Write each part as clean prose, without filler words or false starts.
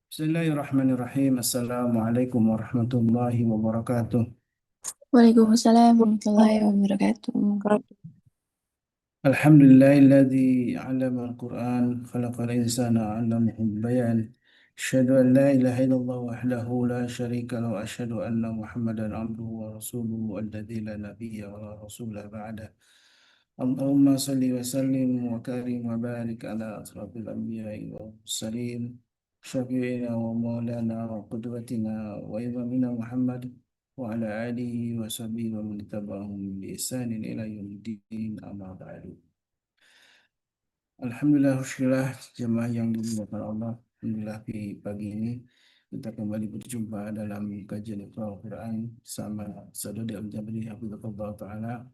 Bismillahirrahmanirrahim. Assalamualaikum warahmatullahi wabarakatuh. Waalaikumsalam warahmatullahi wabarakatuh. Alhamdulillahilladzi 'allama al-Qur'an khalaqal insana 'allamahul bayan. Asyhadu an la ilaha illallah wahdahu la syarika lahu wa asyhadu anna Muhammadan 'abduhu wa rasuluhu alladzi la nabiyya wa la rasula ba'da. Allahumma salli wa sallim wa karim wa barik ala asrafil anbiya'i wa mursalin syafi'ina wa maulana wa qudwatina wa imamina Muhammad wa ala alihi wa sahbihi wa man tabi'ahum bi ihsanin ila yaumiddin amma ba'du. Alhamdulillah syukurlah jemaah yang dimuliakan Allah. Alhamdulillah di pagi ini kita kembali berjumpa dalam kajian Al-Quran sama Saudari Al-Jabari Hafizahullah Ta'ala.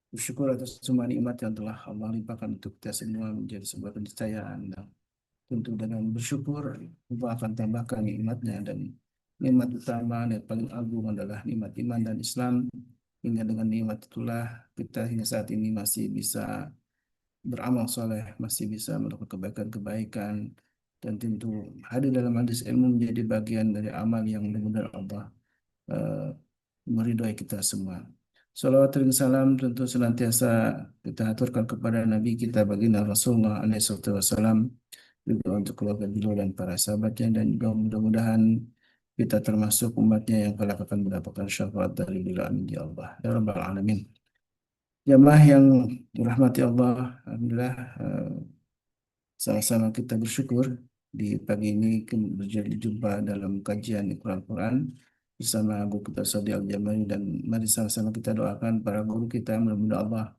Bersyukur atas semua nikmat yang telah Allah limpahkan untuk kita semua menjadi sebuah keniscayaan. Dan tentu dengan bersyukur Allah akan tambahkan nikmatnya, dan nikmat utama dan paling agung adalah nikmat iman dan Islam. Hingga dengan nikmat itulah kita hingga saat ini masih bisa beramal soleh, masih bisa melakukan kebaikan-kebaikan, dan tentu hadir dalam hadis ilmu menjadi bagian dari amal yang benar-benar Allah eh, meridhai kita semua. Salawat dan salam tentu senantiasa kita aturkan kepada Nabi kita baginda Rasulullah SAW, juga untuk keluarga beliau dan para sahabatnya, dan juga mudah-mudahan kita termasuk umatnya yang kelak akan mendapatkan syafaat dari beliau, amin ya Allah ya Rabbal Alamin. Jamaah yang dirahmati Allah, alhamdulillah sama-sama kita bersyukur di pagi ini berjumpa dalam kajian Al-Quran bersama guru kita Saudi Al-Jamali, dan mari sama-sama kita doakan para guru kita, mudah-mudahan Allah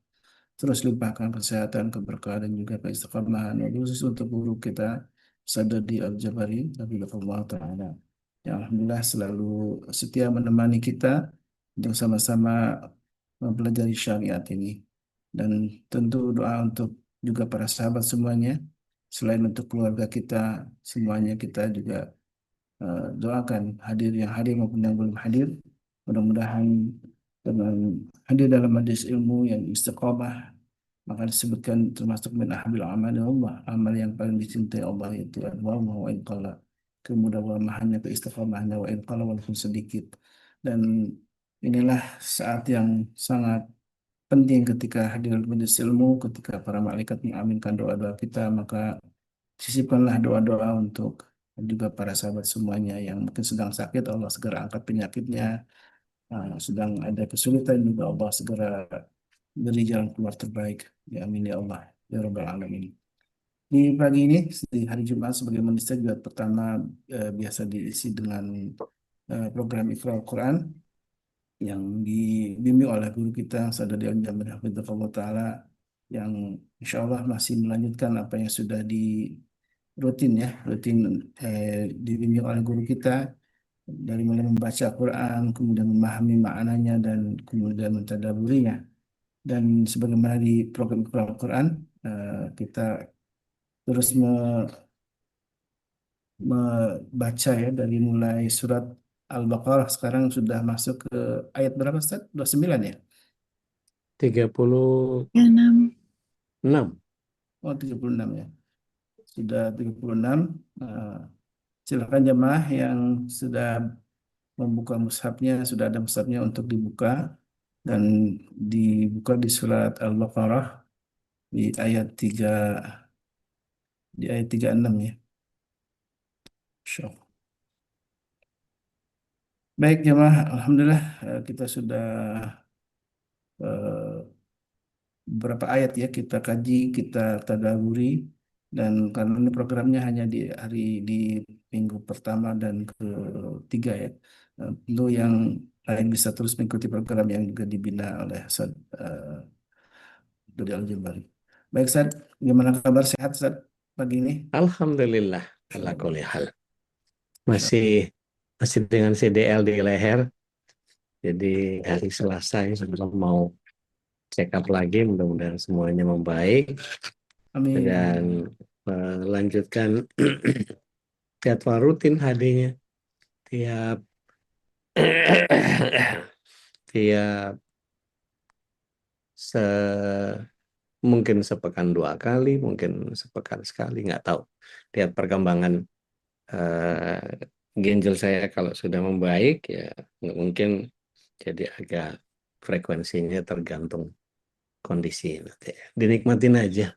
terus limpahkan kesehatan, keberkahan, dan juga keistiqomahan, khusus untuk guru kita Saudi Al-Jabari Hafizahullah Ta'ala, yang alhamdulillah selalu setia menemani kita untuk sama-sama mempelajari syariat ini. Dan tentu doa untuk juga para sahabat semuanya, selain untuk keluarga kita semuanya, kita juga doakan hadir yang hadir maupun yang belum hadir, mudah-mudahan dengan hadir dalam majelis ilmu yang istiqamah, maka disebutkan termasuk min ahbil amal Allah, amal yang paling dicintai Allah, yaitu adwar wa in qalla, kemudawamahannya, keistiqamahannya, wa in qalla, walaupun sedikit. Dan inilah saat yang sangat penting ketika hadir majelis ilmu, ketika para malaikat mengaminkan doa-doa kita, maka sisipkanlah doa-doa untuk juga para sahabat semuanya yang mungkin sedang sakit, Allah segera angkat penyakitnya. Sedang ada kesulitan juga, Allah segera beri jalan keluar terbaik. Ya amin ya Allah ya Rabbal Alamin. Di pagi ini, di hari Jumat, sebagai manusia juga pertama biasa diisi dengan program Iqra Al-Quran yang dibimbing oleh guru kita Sadadi Al-Jamil Hafizahullah Ta'ala, yang insya Allah masih melanjutkan apa yang sudah di rutin dibimbing oleh guru kita, dari mulai membaca Al-Quran, kemudian memahami maknanya, dan kemudian mentadaburinya. Dan sebagaimana di program Al-Quran, kita terus membaca ya dari mulai surat Al-Baqarah, sekarang sudah masuk ke ayat berapa Ustaz? 29 ya? 36. Enam. Oh, 36 ya. Sudah 36. Eh, Silakan jemaah yang sudah membuka mushafnya, sudah ada mushafnya untuk dibuka, dan dibuka di surat Al-Baqarah di ayat 3, di ayat 36 ya. Insya Allah. Baik jemaah, alhamdulillah kita sudah eh, beberapa ayat ya kita kaji, kita tadaburi, dan karena ini programnya hanya di minggu pertama dan ketiga ya. Tentu yang lain bisa terus mengikuti program yang juga dibina oleh Ustaz Dodi Al-Jabari. Baik Ustaz, gimana kabar, sehat Ustaz pagi ini? Alhamdulillah, ala Insya kulli hal. Allah. Masih masih dengan CDL di leher. Jadi hari Selasa ini sebelum mau check up lagi, mudah-mudahan semuanya membaik Amin, dan amin. melanjutkan jadwal rutin hadinya tiap tiap se mungkin sepekan 2 kali, mungkin sepekan sekali, nggak tahu. Lihat perkembangan eh, ginjal saya kalau sudah membaik ya nggak mungkin, jadi agak frekuensinya tergantung kondisi nanti. Dinikmatin aja.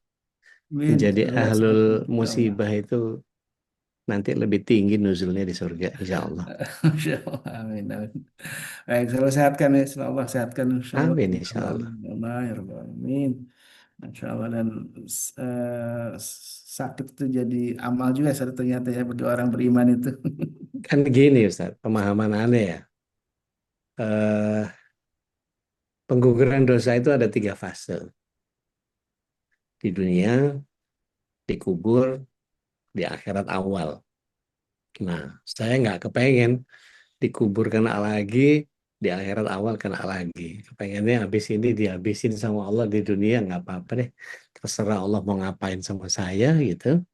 Amin. Jadi Allah ahlul semoga insya Allah. musibah itu nanti lebih tinggi nuzulnya di surga, insya Allah. Insya Allah. Amin. Amin. Baik, selalu sehatkan ya. Semoga Allah sehatkan insya Allah. Amin, insya Allah. Amin. Ya Allah, ya Rabbal Alamin. Insya Allah dan sakit itu jadi amal juga ternyata ya bagi orang beriman itu. Kan gini Ustaz, pemahaman aneh ya. Eh, Pengguguran dosa itu ada 3 fase. Di dunia, dikubur, di akhirat awal. Nah, saya nggak kepengen dikubur kena lagi, di akhirat awal kena lagi. Kepengennya habis ini dihabisin sama Allah di dunia, nggak apa-apa deh. Terserah Allah mau ngapain sama saya gitu.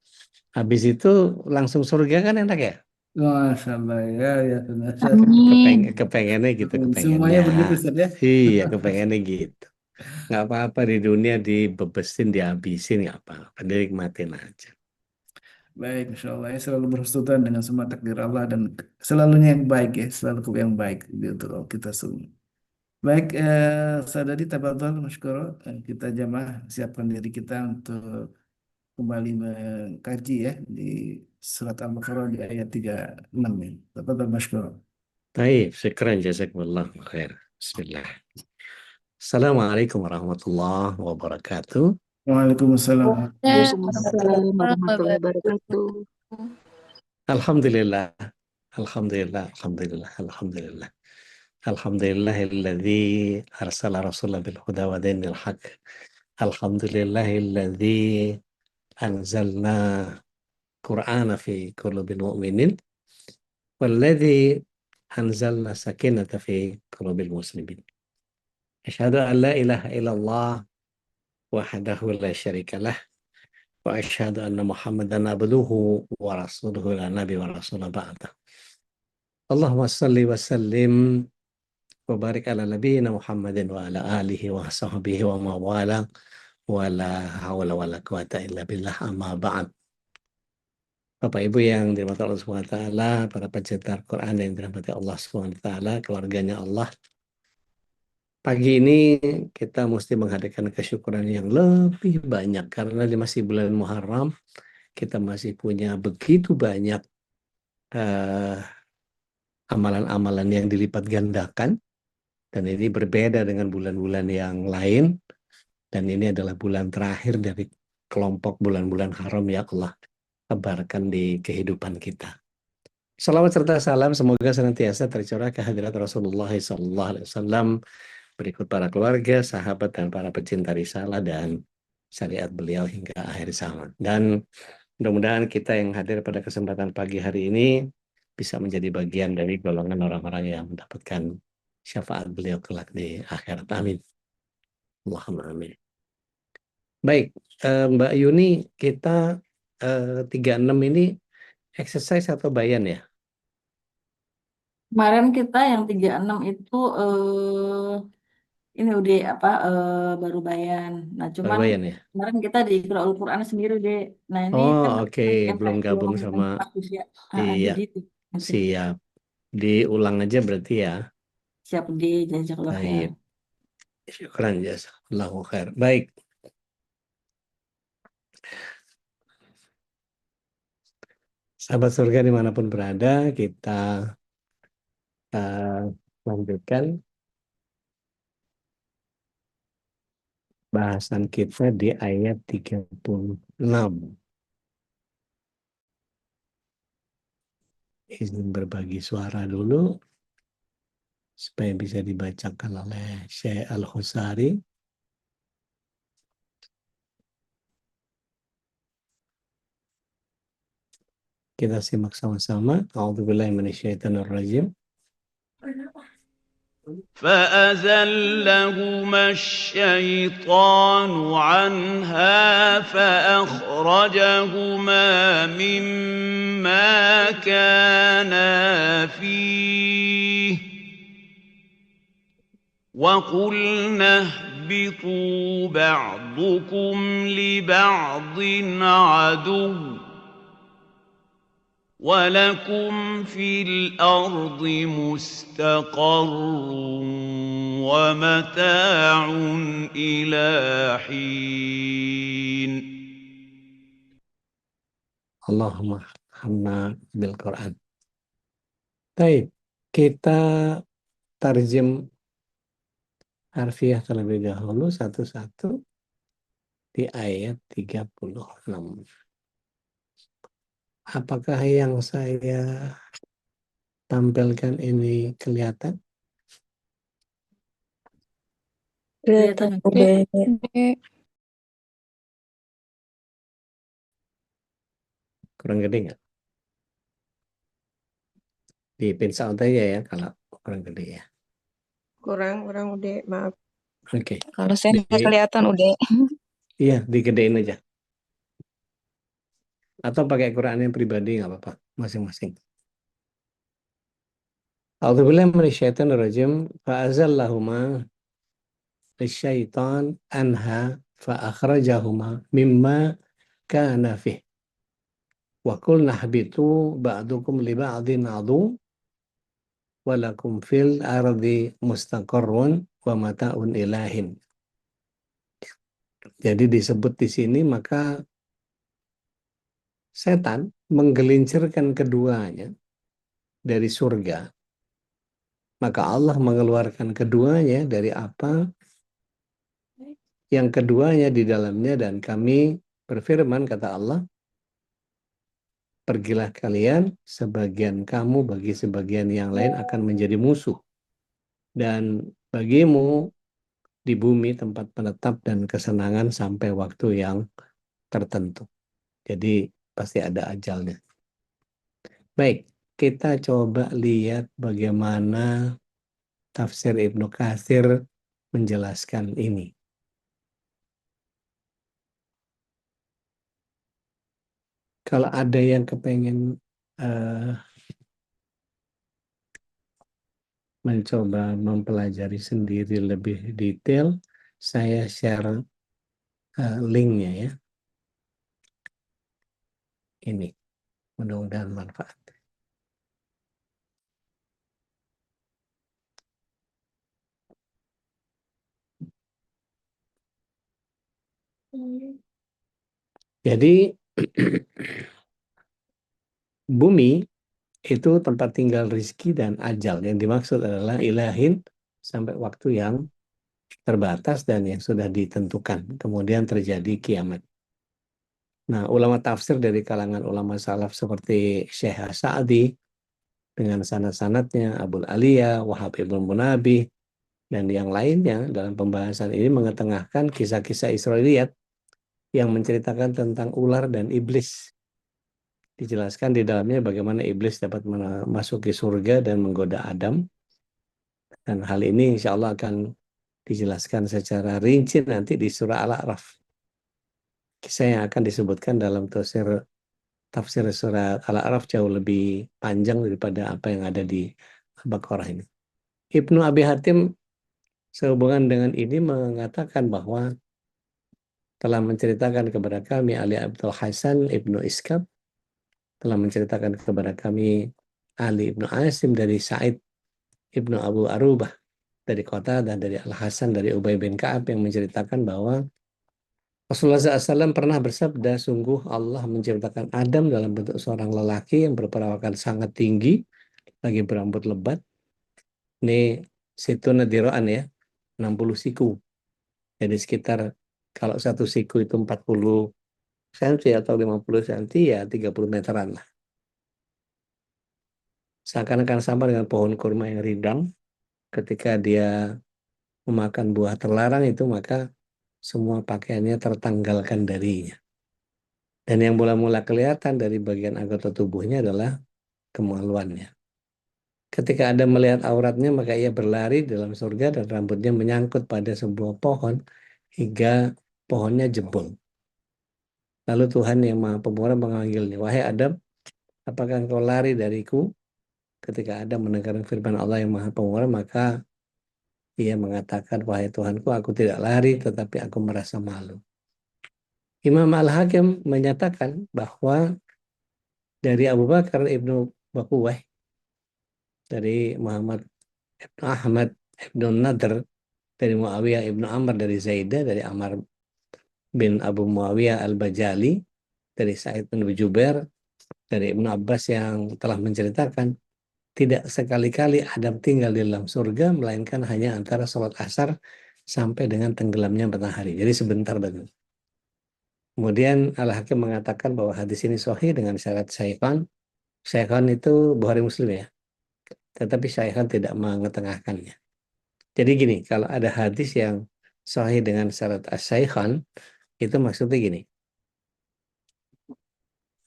Habis itu langsung surga kan enak ya? Masya Allah ya, ya benar. Amin. Kepengennya gitu, Semuanya kepengennya. begitu Ustaz ya. Iya, kepengennya gitu. Nggak apa-apa di dunia dibebesin, dihabisin, nggak apa-apa. Dinikmatin aja. Baik, Insya Allah ya selalu bersesuaian dengan semua takdir Allah dan selalunya yang baik ya, selalu yang baik gitu untuk kita semua. Baik, Sadadi Tabadol Masyukuro, kita jamaah siapkan diri kita untuk kembali mengkaji ya di surat Al-Baqarah di ayat 36 ya. Tabadol Masyukuro. Taib, syukran jazakumullah khair. Bismillah. Assalamualaikum warahmatullahi wabarakatuh. Waalaikumsalam. Waalaikumsalam Waalaikumsalam warahmatullahi wabarakatuh. Alhamdulillah. Alhamdulillah. Alhamdulillah. Alhamdulillah. Alhamdulillahilladzi arsala rasulah bil huda wa dinil haq. Alhamdulillahilladzi anzalna Qur'ana fi qulubil mu'minin. Walladzi anzalna sakinata fi qulubil muslimin. Asyhadu an la ilaha illallah wahdahu la syarikalah wa asyhadu anna Muhammadan abduhu wa rasuluhu la nabi wa rasulullah ba'da. Allahumma salli wa sallim wa barik ala nabiyyina Muhammadin wa ala alihi wa sahbihi wa mawala wa la hawla wa la quwata illa billah amma ba'd. Bapak Ibu yang dirahmati Allah Subhanahu wa taala, para pecinta Al-Qur'an yang dirahmati Allah Subhanahu wa taala, keluarganya Allah. Pagi ini kita mesti menghadirkan kesyukuran yang lebih banyak karena masih bulan Muharram, kita masih punya begitu banyak amalan-amalan yang dilipat gandakan, dan ini berbeda dengan bulan-bulan yang lain, dan ini adalah bulan terakhir dari kelompok bulan-bulan haram ya Allah tebarkan di kehidupan kita. Salawat serta salam semoga senantiasa tercurah ke hadirat Rasulullah SAW, berikut para keluarga, sahabat, dan para pecinta risalah dan syariat beliau hingga akhir zaman. Dan mudah-mudahan kita yang hadir pada kesempatan pagi hari ini bisa menjadi bagian dari golongan orang-orang yang mendapatkan syafaat beliau kelak di akhirat. Amin. Allahumma amin. Baik, Mbak Yuni, kita 36 ini exercise atau bayan ya? Kemarin kita yang 36 itu ini udah apa baru bayan. Nah, Baru cuman bayan ya? kemarin kita di Iqra'ul Quran sendiri deh. Nah, ini Oh, kan oke. yang Belum gabung golongan sama. yang praktis ya. Iya, Jadi itu nanti siap. Diulang aja berarti ya. siap di jazakallahu khair. Baik. Syukran jazakallahu khair. Baik. Sahabat surga dimanapun berada, kita lanjutkan bahasan kita di ayat 36. Izin berbagi suara dulu supaya bisa dibacakan oleh Syekh Al-Khusari. Kita simak sama-sama. A'udzubillahi minasyaitonirrajim. فأزلهما الشيطان عنها فأخرجهما مما كانا فيه وقلنا اهبطوا بعضكم لبعض عدو ولكم في الأرض مستقر ومتاع إلى حين. Allahumma hamna bil Quran. Baik, kita tarjem harfiah terlebih dahulu satu-satu di ayat 36. Apakah yang saya tampilkan ini kelihatan? Kelihatan. Kurang gede nggak? Di pin sound aja ya kalau kurang gede ya. Kurang udah, maaf. Oke. Kalau saya nggak Di- kelihatan udah. Iya, digedein aja. Atau pakai Quran yang pribadi nggak apa-apa, masing-masing. A'udzubillahi minasyaitonir rajim. Fa'azallahuma lisyaitan anha fa'akhrajahuma mimma kana fih. Wa qulna habitu ba'dukum li ba'din adu walakum fil ardi mustaqarrun wa mata'un ilahin. Jadi disebut di sini maka setan menggelincirkan keduanya dari surga. Maka Allah mengeluarkan keduanya dari apa yang keduanya di dalamnya, dan kami berfirman, kata Allah, pergilah kalian, sebagian kamu bagi sebagian yang lain akan menjadi musuh, dan bagimu di bumi tempat menetap dan kesenangan sampai waktu yang tertentu. Jadi pasti ada ajalnya. Baik, kita coba lihat bagaimana tafsir Ibnu Katsir menjelaskan ini. Kalau ada yang kepengen mencoba mempelajari sendiri lebih detail, saya share linknya ya. Ini, mudah-mudahan manfaat. Jadi bumi itu tempat tinggal rizki dan ajal. Yang dimaksud adalah ilahin sampai waktu yang terbatas dan yang sudah ditentukan. Kemudian terjadi kiamat. Nah, ulama tafsir dari kalangan ulama salaf seperti Syekh As-Sa'di dengan sanad-sanadnya, Abul Aliyah, Wahab ibn Munabih, dan yang lainnya dalam pembahasan ini mengetengahkan kisah-kisah Israiliyat yang menceritakan tentang ular dan iblis. Dijelaskan di dalamnya bagaimana iblis dapat memasuki surga dan menggoda Adam. Dan hal ini insya Allah akan dijelaskan secara rinci nanti di surah Al-A'raf. Kisah yang akan disebutkan dalam tafsir surah Al-A'raf jauh lebih panjang daripada apa yang ada di Al-Baqarah ini. Ibnu Abi Hatim sehubungan dengan ini mengatakan bahwa telah menceritakan kepada kami Ali Abdul Hasan Ibnu Iskab, telah menceritakan kepada kami Ali Ibnu Asim dari Sa'id Ibnu Abu Arubah dari Kota, dan dari Al-Hasan dari Ubay bin Ka'ab yang menceritakan bahwa Rasulullah SAW pernah bersabda, sungguh Allah menciptakan Adam dalam bentuk seorang lelaki yang berperawakan sangat tinggi, lagi berambut lebat. Ini situ nadiroan ya, 60 siku. Jadi sekitar kalau satu siku itu 40 cm atau 50 cm ya 30 meteran lah. Seakan-akan sama dengan pohon kurma yang rindang. Ketika dia memakan buah terlarang itu, maka semua pakaiannya tertanggalkan darinya. Dan yang mula-mula kelihatan dari bagian anggota tubuhnya adalah kemaluannya. Ketika Adam melihat auratnya, maka ia berlari dalam surga dan rambutnya menyangkut pada sebuah pohon hingga pohonnya jebol. Lalu Tuhan yang Maha Pemurah memanggilnya, wahai Adam, apakah engkau lari dariku? Ketika Adam mendengar firman Allah yang Maha Pemurah, maka ia mengatakan, wahai Tuhanku, aku tidak lari, tetapi aku merasa malu. Imam Al-Hakim menyatakan bahwa dari Abu Bakar ibnu Bakuwah, dari Muhammad ibnu Ahmad ibnu Nadr, dari Muawiyah ibnu Amr, dari Zaidah, dari Amr bin Abu Muawiyah al-Bajali, dari Sa'id bin Jubair, dari Ibnu Abbas yang telah menceritakan, tidak sekali-kali Adam tinggal di dalam surga, melainkan hanya antara sholat asar sampai dengan tenggelamnya matahari. Jadi sebentar banget. Kemudian Al-Hakim mengatakan bahwa hadis ini sahih dengan syarat Syaikhan. Syaikhan itu Bukhari Muslim ya, tetapi Syaikhan tidak mengetengahkannya. Jadi gini, kalau ada hadis yang sahih dengan syarat As-Syaikhan, itu maksudnya gini.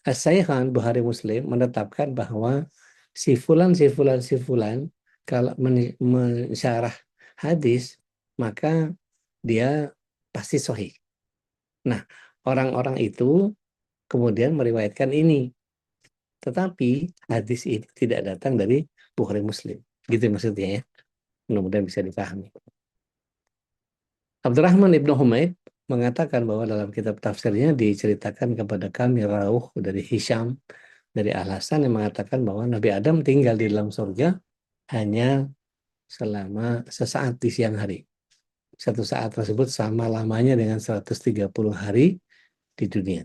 As-Syaikhan Bukhari Muslim menetapkan bahwa si fulan kalau mensyarah hadis, maka dia pasti sahih. Nah, orang-orang itu kemudian meriwayatkan ini. Tetapi hadis itu tidak datang dari Bukhari Muslim. Gitu maksudnya ya. Mudah-mudahan bisa dipahami. Abdurrahman ibnu Humaid mengatakan bahwa dalam kitab tafsirnya diceritakan kepada kami Rauh dari Hisham, dari Al-Hasan yang mengatakan bahwa Nabi Adam tinggal di dalam surga hanya selama sesaat di siang hari. Satu saat tersebut sama lamanya dengan 130 hari di dunia.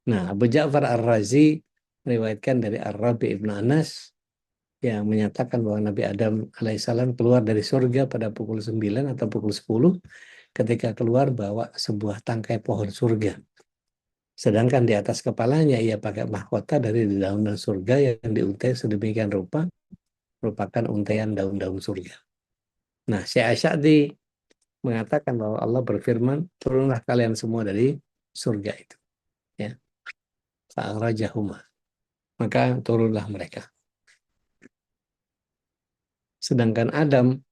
Nah, Abu Ja'far Ar-Razi meriwayatkan dari Ar-Rabi ibnu Anas yang menyatakan bahwa Nabi Adam alaihissalam keluar dari surga pada pukul 9 atau pukul 10 ketika keluar bawa sebuah tangkai pohon surga. Sedangkan di atas kepalanya ia pakai mahkota dari daun-daun surga yang diuntai sedemikian rupa, merupakan untaian daun-daun surga. Nah, Syekh Asy'adi mengatakan bahwa Allah berfirman, turunlah kalian semua dari surga itu. Ya. Fa'arajahuma. Maka turunlah mereka. Sedangkan Adam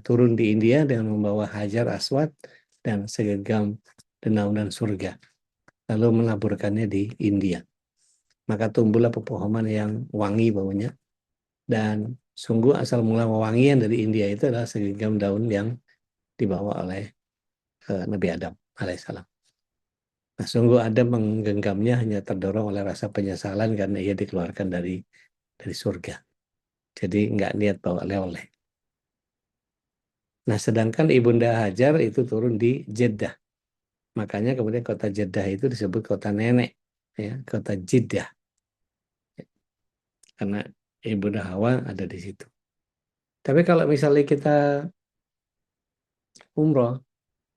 turun di India dengan membawa Hajar Aswad dan segenggam dedaunan surga. Lalu menaburkannya di India. Maka tumbuhlah pepohonan yang wangi baunya. Dan sungguh asal mula wewangian dari India itu adalah segenggam daun yang dibawa oleh Nabi Adam alaihissalam. Nah, sungguh Adam menggenggamnya hanya terdorong oleh rasa penyesalan karena ia dikeluarkan dari surga. Jadi nggak niat bawa oleh-oleh. Nah, sedangkan Ibunda Hajar itu turun di Jeddah. Makanya kemudian kota Jeddah itu disebut kota nenek, ya, kota Jeddah. Karena Ibunda Hawa ada di situ. Tapi kalau misalnya kita umroh,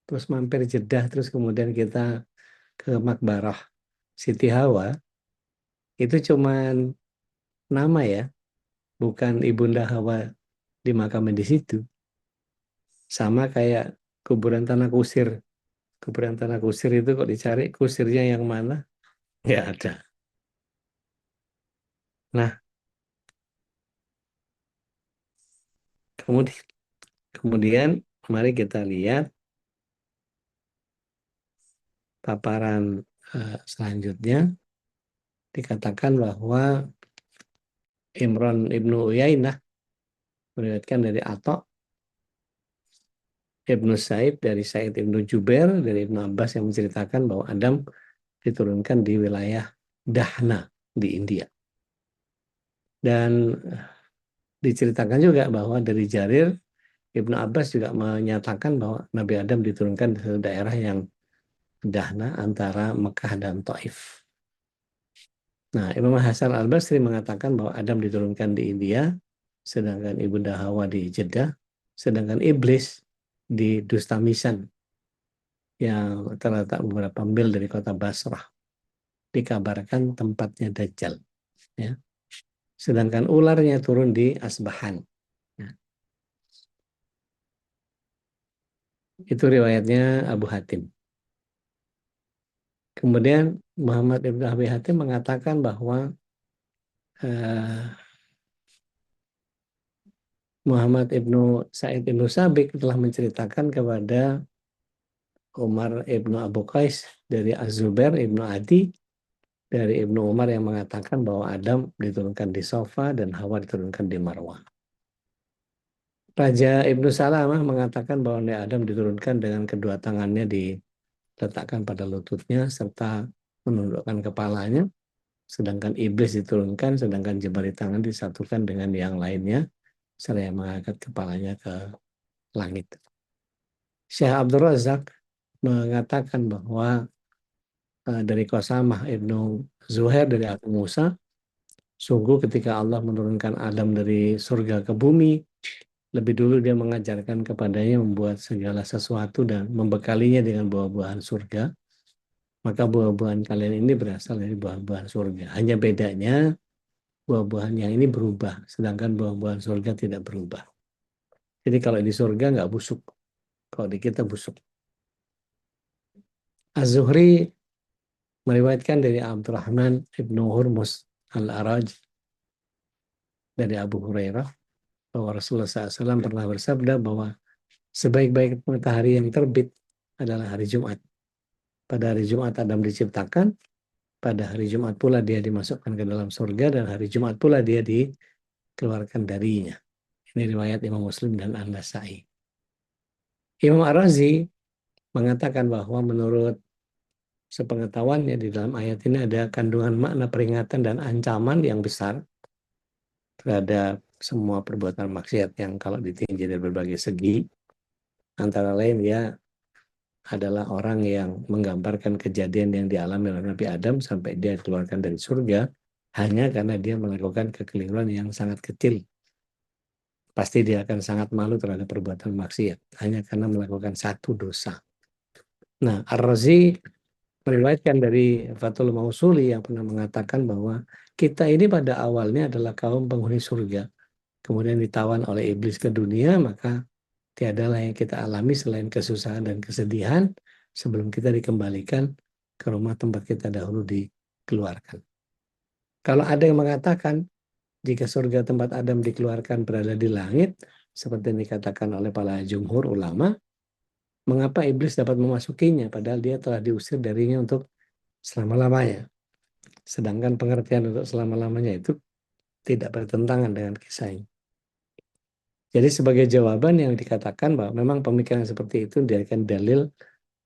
terus mampir Jeddah, terus kemudian kita ke Makbarah Siti Hawa, itu cuman nama ya, bukan Ibunda Hawa dimakamin di situ. Sama kayak kuburan Tanah Kusir. Kuburan Tanah Kusir itu kok dicari kusirnya yang mana? Nggak ada. Nah, kemudian mari kita lihat paparan selanjutnya. Dikatakan bahwa Imran ibnu Uyainah meriwayatkan dari Atha ibnu Sa'id, dari Sa'id ibnu Jubair, dari Ibnu Abbas yang menceritakan bahwa Adam diturunkan di wilayah Dahna di India. Dan diceritakan juga bahwa dari Jarir, Ibnu Abbas juga menyatakan bahwa Nabi Adam diturunkan di daerah yang Dahna antara Mekah dan Taif. Nah, Imam Hasan Al-Basri mengatakan bahwa Adam diturunkan di India, sedangkan Ibunda Hawa di Jeddah, sedangkan Iblis di Dustamisan yang terletak beberapa mil dari kota Basrah. Dikabarkan tempatnya Dajjal. Ya. Sedangkan ularnya turun di Asbahan. Ya. Itu riwayatnya Abu Hatim. Kemudian Muhammad ibn Abi Hatim mengatakan bahwa Muhammad ibnu Sa'id ibnu Sabik telah menceritakan kepada Umar ibnu Abu Qais dari Az-Zubair ibnu Adi dari Ibnu Umar yang mengatakan bahwa Adam diturunkan di Sofa dan Hawa diturunkan di Marwah. Raja Ibnu Salamah mengatakan bahwa Adam diturunkan dengan kedua tangannya diletakkan pada lututnya serta menundukkan kepalanya. sedangkan iblis diturunkan, sedangkan jemari tangan disatukan dengan yang lainnya, seraya mengangkat kepalanya ke langit. Syekh Abdul Razak mengatakan bahwa dari Qasamah Ibnu Zuhair dari Abu Musa, sungguh ketika Allah menurunkan Adam dari surga ke bumi, lebih dulu dia mengajarkan kepadanya membuat segala sesuatu dan membekalinya dengan buah-buahan surga. Maka buah-buahan kalian ini berasal dari buah-buahan surga. Hanya bedanya buah-buahan yang ini berubah, sedangkan buah-buahan surga tidak berubah. Jadi kalau di surga nggak busuk, kalau di kita busuk. Az-Zuhri meriwayatkan dari Abdurrahman ibnu Hurmus al-Araj dari Abu Hurairah bahwa Rasulullah SAW pernah bersabda bahwa sebaik-baik matahari yang terbit adalah hari Jumat. Pada hari Jumat Adam diciptakan, pada hari Jumat pula dia dimasukkan ke dalam surga, dan hari Jumat pula dia dikeluarkan darinya. Ini riwayat Imam Muslim dan An-Nasai. Imam Ar-Razi mengatakan bahwa menurut sepengetahuannya di dalam ayat ini ada kandungan makna peringatan dan ancaman yang besar terhadap semua perbuatan maksiat yang kalau ditinjau dari berbagai segi. Antara lain dia adalah orang yang menggambarkan kejadian yang dialami oleh Nabi Adam sampai dia dikeluarkan dari surga hanya karena dia melakukan kekeliruan yang sangat kecil. Pasti dia akan sangat malu terhadap perbuatan maksiat hanya karena melakukan satu dosa. Nah, Ar-Razi meriwayatkan dari Fathul Mausuli yang pernah mengatakan bahwa kita ini pada awalnya adalah kaum penghuni surga. Kemudian ditawan oleh iblis ke dunia, maka tiadalah yang kita alami selain kesusahan dan kesedihan sebelum kita dikembalikan ke rumah tempat kita dahulu dikeluarkan. Kalau ada yang mengatakan jika surga tempat Adam dikeluarkan berada di langit, seperti yang dikatakan oleh para jumhur ulama, mengapa iblis dapat memasukinya padahal dia telah diusir darinya untuk selama-lamanya. Sedangkan pengertian untuk selama-lamanya itu tidak bertentangan dengan kisah ini. Jadi sebagai jawaban yang dikatakan bahwa memang pemikiran seperti itu dijadikan dalil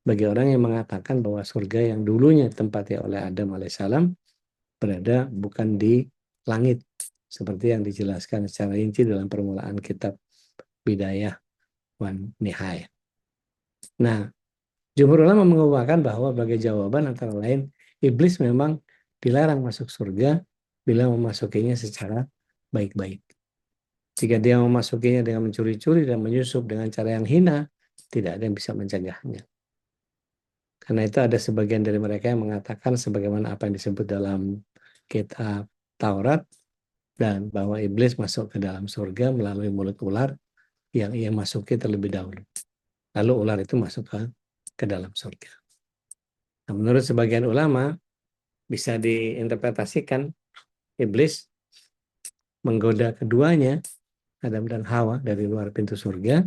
bagi orang yang mengatakan bahwa surga yang dulunya ditempati oleh Adam alaihissalam berada bukan di langit seperti yang dijelaskan secara rinci dalam permulaan kitab Bidayah wan Nihayah. Nah, jumhur ulama menguatkan bahwa sebagai jawaban antara lain iblis memang dilarang masuk surga bila memasukinya secara baik-baik. Jika dia memasukinya dengan mencuri-curi dan menyusup dengan cara yang hina, tidak ada yang bisa mencegahnya. Karena itu ada sebagian dari mereka yang mengatakan sebagaimana apa yang disebut dalam kitab Taurat, dan bahwa iblis masuk ke dalam surga melalui mulut ular yang ia masuki terlebih dahulu. Lalu ular itu masuk ke dalam surga. Nah, menurut sebagian ulama, bisa diinterpretasikan iblis menggoda keduanya, Adam dan Hawa, dari luar pintu surga.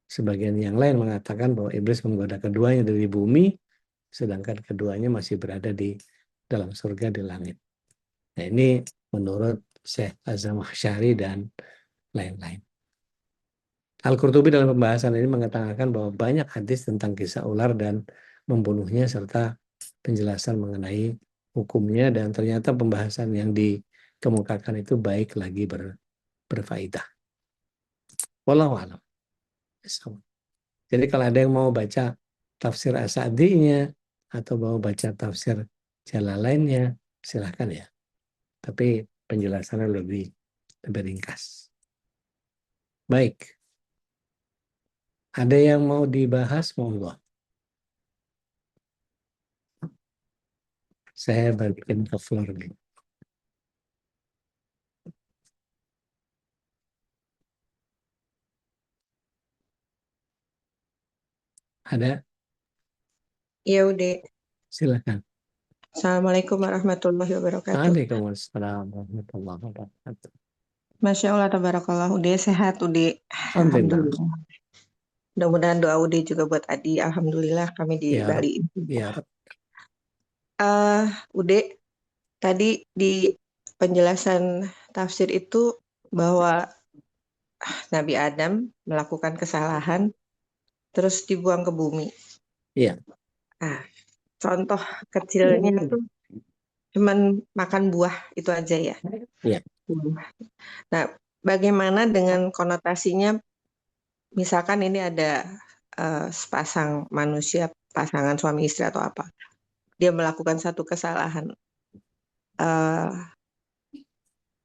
Sebagian yang lain mengatakan bahwa iblis menggoda keduanya dari bumi, sedangkan keduanya masih berada di dalam surga di langit. Nah, ini menurut Syekh Az-Zamakhsyari dan lain-lain. Al-Qurtubi dalam pembahasan ini mengatakan bahwa banyak hadis tentang kisah ular dan membunuhnya serta penjelasan mengenai hukumnya, dan ternyata pembahasan yang dikemukakan itu baik lagi berfaedah. Wallahu a'lam. Jadi kalau ada yang mau baca tafsir As-Sa'dinya atau mau baca tafsir Jalalainnya, silahkan ya. Tapi penjelasannya lebih ringkas. Baik. Ada yang mau dibahas, monggo. Saya balikin ke floor nih. Ada? Iya, Ude. Silakan. Assalamualaikum warahmatullahi wabarakatuh. Waalaikumsalam warahmatullahi wabarakatuh. Masya Allah, tabarakallah. Ude sehat, Ude. Alhamdulillah. Alhamdulillah. Mudah-mudahan doa Ude juga buat Adi. Alhamdulillah kami di Ya Rab. Bali. Ya Rab. Ude, tadi di penjelasan tafsir itu bahwa Nabi Adam melakukan kesalahan terus dibuang ke bumi. Iya. Contoh kecilnya tuh cuman makan buah itu aja ya. Iya. Nah, bagaimana dengan konotasinya? Misalkan ini ada sepasang manusia, pasangan suami istri atau apa, dia melakukan satu kesalahan.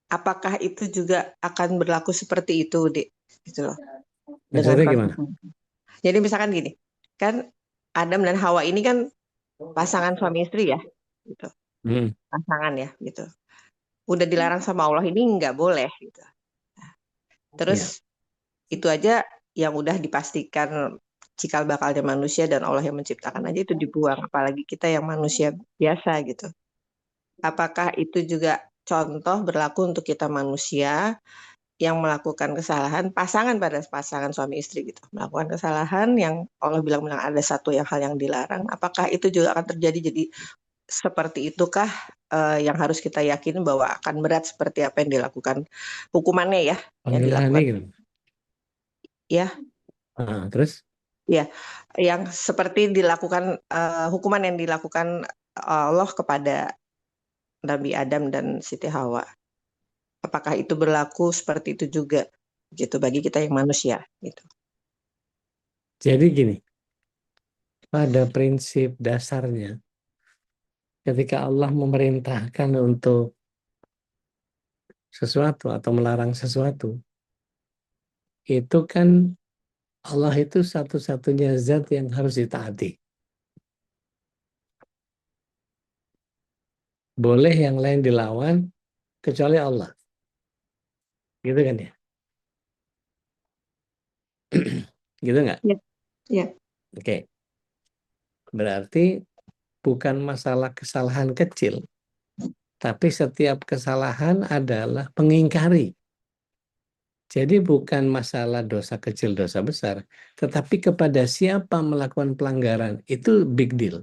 Apakah itu juga akan berlaku seperti itu, Dik? Gitu loh. Dengan Maksudnya gimana? konsekuensi. Jadi misalkan gini, kan Adam dan Hawa ini kan pasangan suami istri ya, gitu. Hmm. Pasangan ya, gitu. Udah dilarang sama Allah ini nggak boleh, gitu. Terus itu aja yang udah dipastikan cikal bakalnya manusia dan Allah yang menciptakan aja itu dibuang, apalagi kita yang manusia biasa gitu. Apakah itu juga contoh berlaku untuk kita manusia yang melakukan kesalahan, pasangan pada pasangan suami istri gitu, melakukan kesalahan yang Allah bilang ada satu hal yang dilarang, apakah itu juga akan terjadi? Jadi seperti itukah yang harus kita yakini bahwa akan berat seperti apa yang dilakukan hukumannya ya, yang Panggilannya dilakukan gitu. ya, Terus? ya, yang seperti dilakukan hukuman yang dilakukan Allah kepada Nabi Adam dan Siti Hawa. Apakah itu berlaku seperti itu juga gitu bagi kita yang manusia gitu. Jadi gini, pada prinsip dasarnya, ketika Allah memerintahkan untuk sesuatu atau melarang sesuatu, itu kan Allah itu satu-satunya zat yang harus ditaati. Boleh yang lain dilawan, kecuali Allah. Gitu kan ya? Gitu nggak? Ya, ya. Oke. Berarti bukan masalah kesalahan kecil, tapi setiap kesalahan adalah mengingkari. Jadi bukan masalah dosa kecil, dosa besar, tetapi kepada siapa melakukan pelanggaran, itu big deal.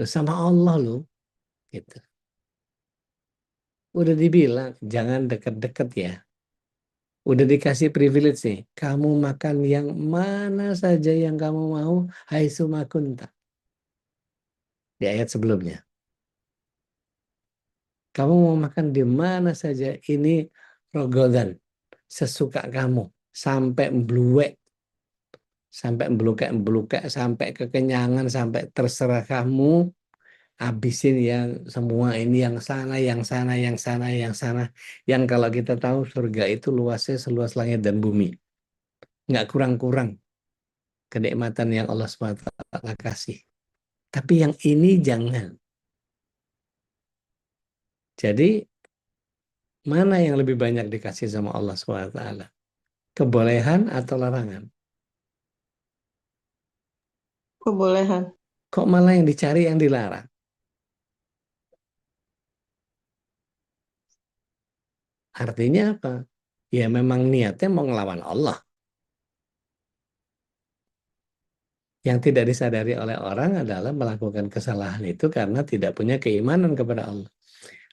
Loh, sama Allah loh. Gitu. Udah dibilang, jangan deket-deket ya. Udah dikasih privilege nih, kamu makan yang mana saja yang kamu mau, hai sumakunta. Di ayat sebelumnya. Kamu mau makan di mana saja, ini rogodan, sesuka kamu, sampai bluek, sampai kekenyangan, sampai terserah kamu, habisin yang semua ini, yang sana, yang sana, yang sana, yang sana. Yang kalau kita tahu surga itu luasnya seluas langit dan bumi. Nggak kurang-kurang kenikmatan yang Allah SWT kasih. Tapi yang ini jangan. Jadi mana yang lebih banyak dikasih sama Allah SWT? Kebolehan atau larangan? Kebolehan. Kok malah yang dicari yang dilarang? Artinya apa? Ya memang niatnya mau ngelawan Allah. Yang tidak disadari oleh orang adalah melakukan kesalahan itu karena tidak punya keimanan kepada Allah.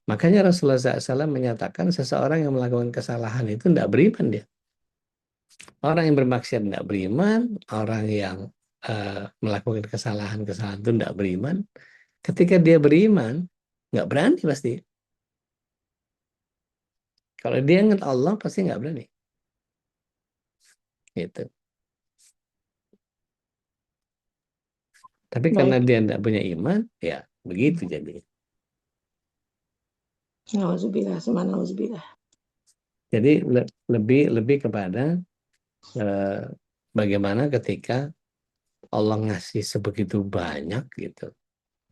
Makanya Rasulullah SAW menyatakan seseorang yang melakukan kesalahan itu tidak beriman dia. Orang yang bermaksiat tidak beriman, orang yang melakukan kesalahan-kesalahan itu tidak beriman. Ketika dia beriman, nggak berani pasti. Kalau dia ingat Allah, pasti nggak berani. Gitu. Tapi karena Baik. dia tidak punya iman, ya begitu jadi. Nauzubillah, subhanallah. Jadi lebih kepada bagaimana ketika Allah ngasih sebegitu banyak gitu.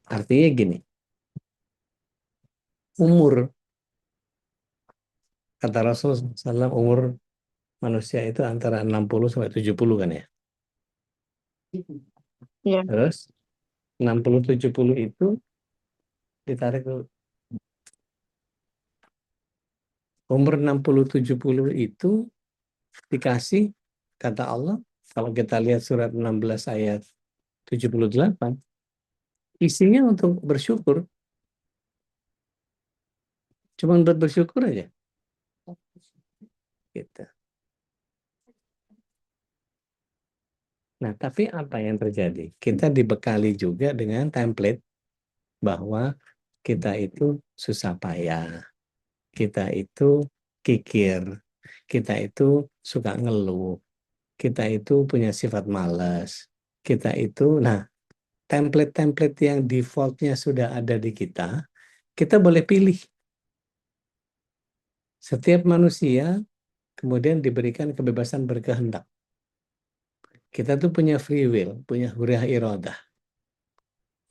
Artinya gini, umur, kata Rasulullah SAW, umur manusia itu antara 60 sampai 70 kan ya. Ya. Terus 60-70 itu ditarik ke umur 60-70 itu dikasih, kata Allah, kalau kita lihat surat 16 ayat 78, isinya untuk bersyukur. Cuman buat bersyukur aja. Gitu. Nah, tapi apa yang terjadi? Kita dibekali juga dengan template bahwa kita itu susah payah, kita itu kikir, kita itu suka ngeluh, kita itu punya sifat malas, kita itu, nah, template-template yang defaultnya sudah ada di kita boleh pilih. Setiap manusia kemudian diberikan kebebasan berkehendak. Kita tuh punya free will, punya hurriyah iradah.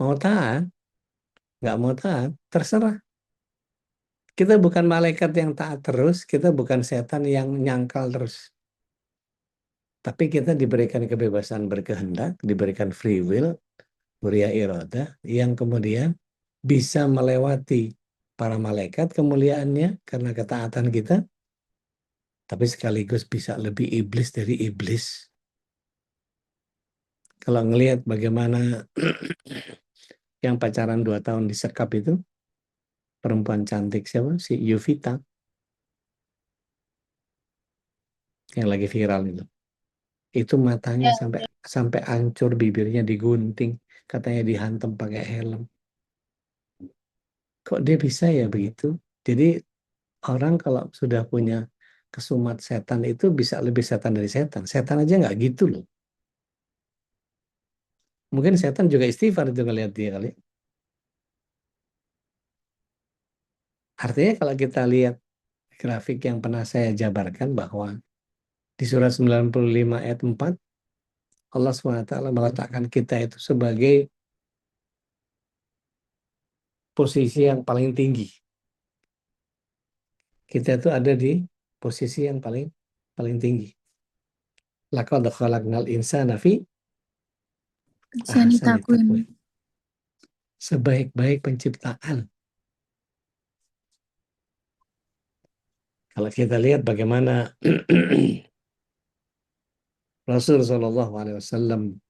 Mau taat, nggak mau taat, terserah. Kita bukan malaikat yang taat terus, kita bukan setan yang nyangkal terus. Tapi kita diberikan kebebasan berkehendak, diberikan free will, hurriyah iradah, yang kemudian bisa melewati para malaikat kemuliaannya karena ketaatan kita, tapi sekaligus bisa lebih iblis dari iblis. Kalau ngelihat bagaimana yang pacaran 2 tahun disekap itu, perempuan cantik siapa? Si Yuvita, yang lagi viral itu. Itu matanya sampai hancur, bibirnya digunting, katanya dihantam pakai helm. Kok dia bisa ya begitu? Jadi orang kalau sudah punya kesumat setan itu bisa lebih setan dari setan. Setan aja nggak gitu loh. Mungkin setan juga istighfar itu ngelihat dia kali. Artinya kalau kita lihat grafik yang pernah saya jabarkan bahwa di surat 95 ayat 4, Allah SWT meletakkan kita itu sebagai posisi yang paling tinggi. Kita itu ada di posisi yang paling tinggi. Laqad khalaqnal insana fi Ahsani ahsani takwim. taqwim. Sebaik-baik penciptaan. Kalau kita lihat bagaimana Rasul SAW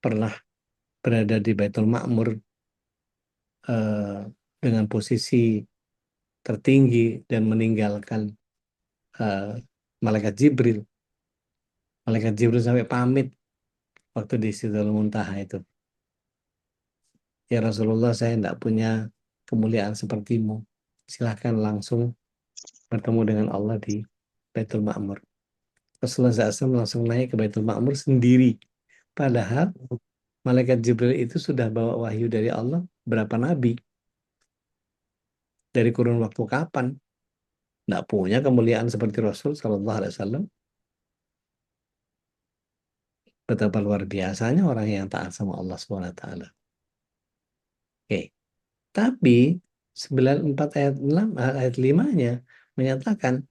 pernah berada di Baitul Ma'mur dengan posisi tertinggi dan meninggalkan Malaikat Jibril. Malaikat Jibril sampai pamit waktu di Sidratul Muntaha itu. Ya Rasulullah, saya tidak punya kemuliaan sepertimu. Silahkan langsung bertemu dengan Allah di Baitul Ma'mur. Rasulullah SAW langsung naik ke Baitul Ma'mur sendiri. Padahal Malaikat Jibril itu sudah bawa wahyu dari Allah berapa nabi. Dari kurun waktu kapan. Tidak punya kemuliaan seperti Rasul SAW. Betapa luar biasanya orang yang taat sama Allah SWT. Oke. Tapi 94 ayat 6, ayat 5-nya menyatakan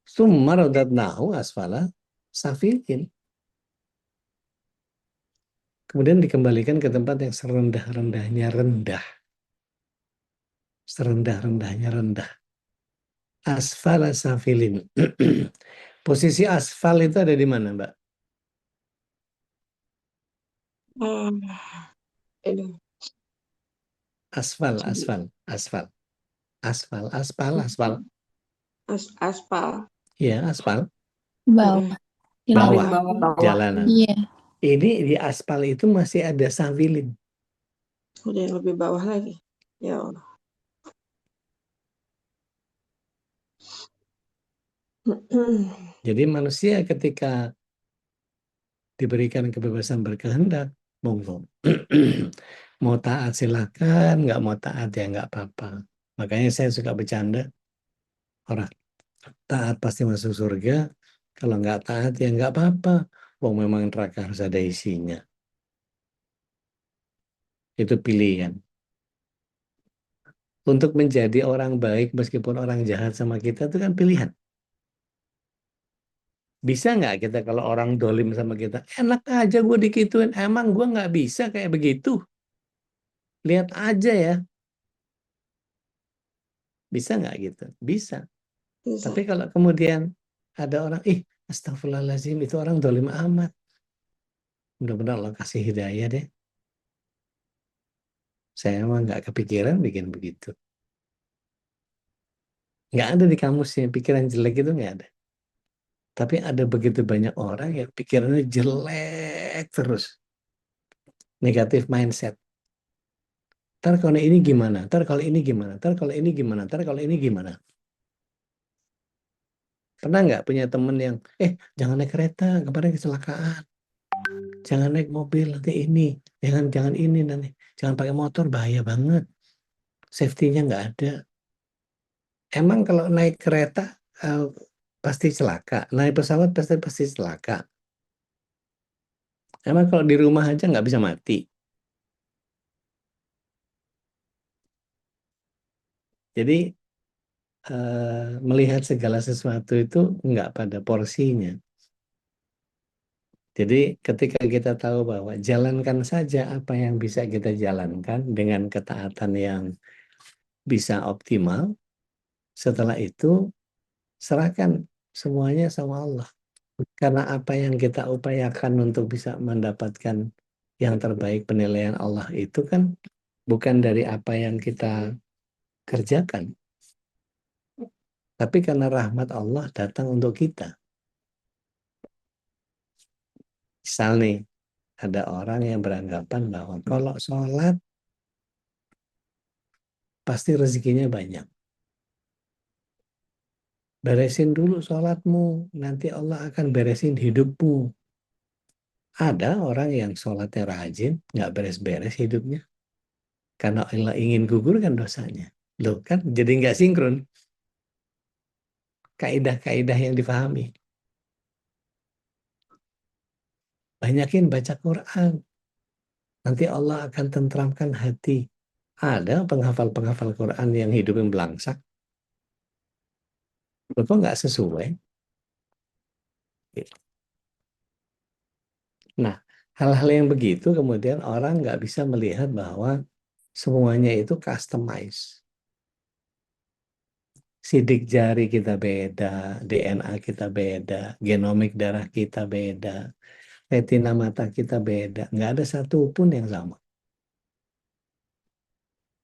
summa radadnahu asfala safilin. Kemudian dikembalikan ke tempat yang serendah-rendahnya rendah. Serendah-rendahnya rendah. Asfala safilin. Posisi asfal itu ada di mana, Mbak? Aduh. Asfal. Aspal. Ya, aspal. Bawah. Bawah. Bawah. Jalanan. Iya. Ini di aspal itu masih ada safilin. Udah yang lebih bawah lagi. Ya Allah. Jadi manusia ketika diberikan kebebasan berkehendak, monggo. Mau taat silakan, nggak mau taat ya nggak apa-apa. Makanya saya suka bercanda, orang taat pasti masuk surga, kalau nggak taat ya nggak apa-apa. Wong memang neraka harus ada isinya. Itu pilihan. Untuk menjadi orang baik meskipun orang jahat sama kita itu kan pilihan. Bisa nggak kita kalau orang dolim sama kita, enak aja gue dikituin, emang gue nggak bisa kayak begitu. Lihat aja ya. Bisa nggak gitu? Bisa. Bisa. Tapi kalau kemudian ada orang, astagfirullahaladzim, itu orang dolim amat. Mudah-mudahan Allah kasih hidayah deh. Saya emang nggak kepikiran bikin begitu. Nggak ada di kamusnya, pikiran jelek itu nggak ada. Tapi ada begitu banyak orang yang pikirannya jelek terus. Negatif mindset. Ntar kalau ini gimana? Ntar kalau ini gimana? Ntar kalau ini gimana? Ntar kalau ini gimana? Pernah nggak punya temen yang, jangan naik kereta, kemarin kecelakaan. Jangan naik mobil, nanti ini. Jangan ini nanti. Jangan pakai motor, bahaya banget. Safety-nya nggak ada. Emang kalau naik kereta pasti celaka. Naik pesawat pasti celaka. Emang kalau di rumah aja nggak bisa mati. Jadi melihat segala sesuatu itu nggak pada porsinya. Jadi ketika kita tahu bahwa jalankan saja apa yang bisa kita jalankan dengan ketaatan yang bisa optimal, setelah itu serahkan semuanya sama Allah. Karena apa yang kita upayakan untuk bisa mendapatkan yang terbaik penilaian Allah itu kan bukan dari apa yang kita kerjakan, tapi karena rahmat Allah datang untuk kita. Misal nih, ada orang yang beranggapan bahwa kalau sholat pasti rezekinya banyak. Beresin dulu sholatmu, nanti Allah akan beresin hidupmu. Ada orang yang sholatnya rajin, nggak beres-beres hidupnya. Karena Allah ingin gugurkan dosanya. Loh kan, jadi nggak sinkron. Kaidah-kaidah yang difahami. Banyakin baca Quran. Nanti Allah akan tentramkan hati. Ada penghafal-penghafal Quran yang hidupnya belangsak. Loh kok nggak sesuai? Nah, hal-hal yang begitu kemudian orang nggak bisa melihat bahwa semuanya itu customize. Sidik jari kita beda, DNA kita beda, genomik darah kita beda, retina mata kita beda. Nggak ada satupun yang sama.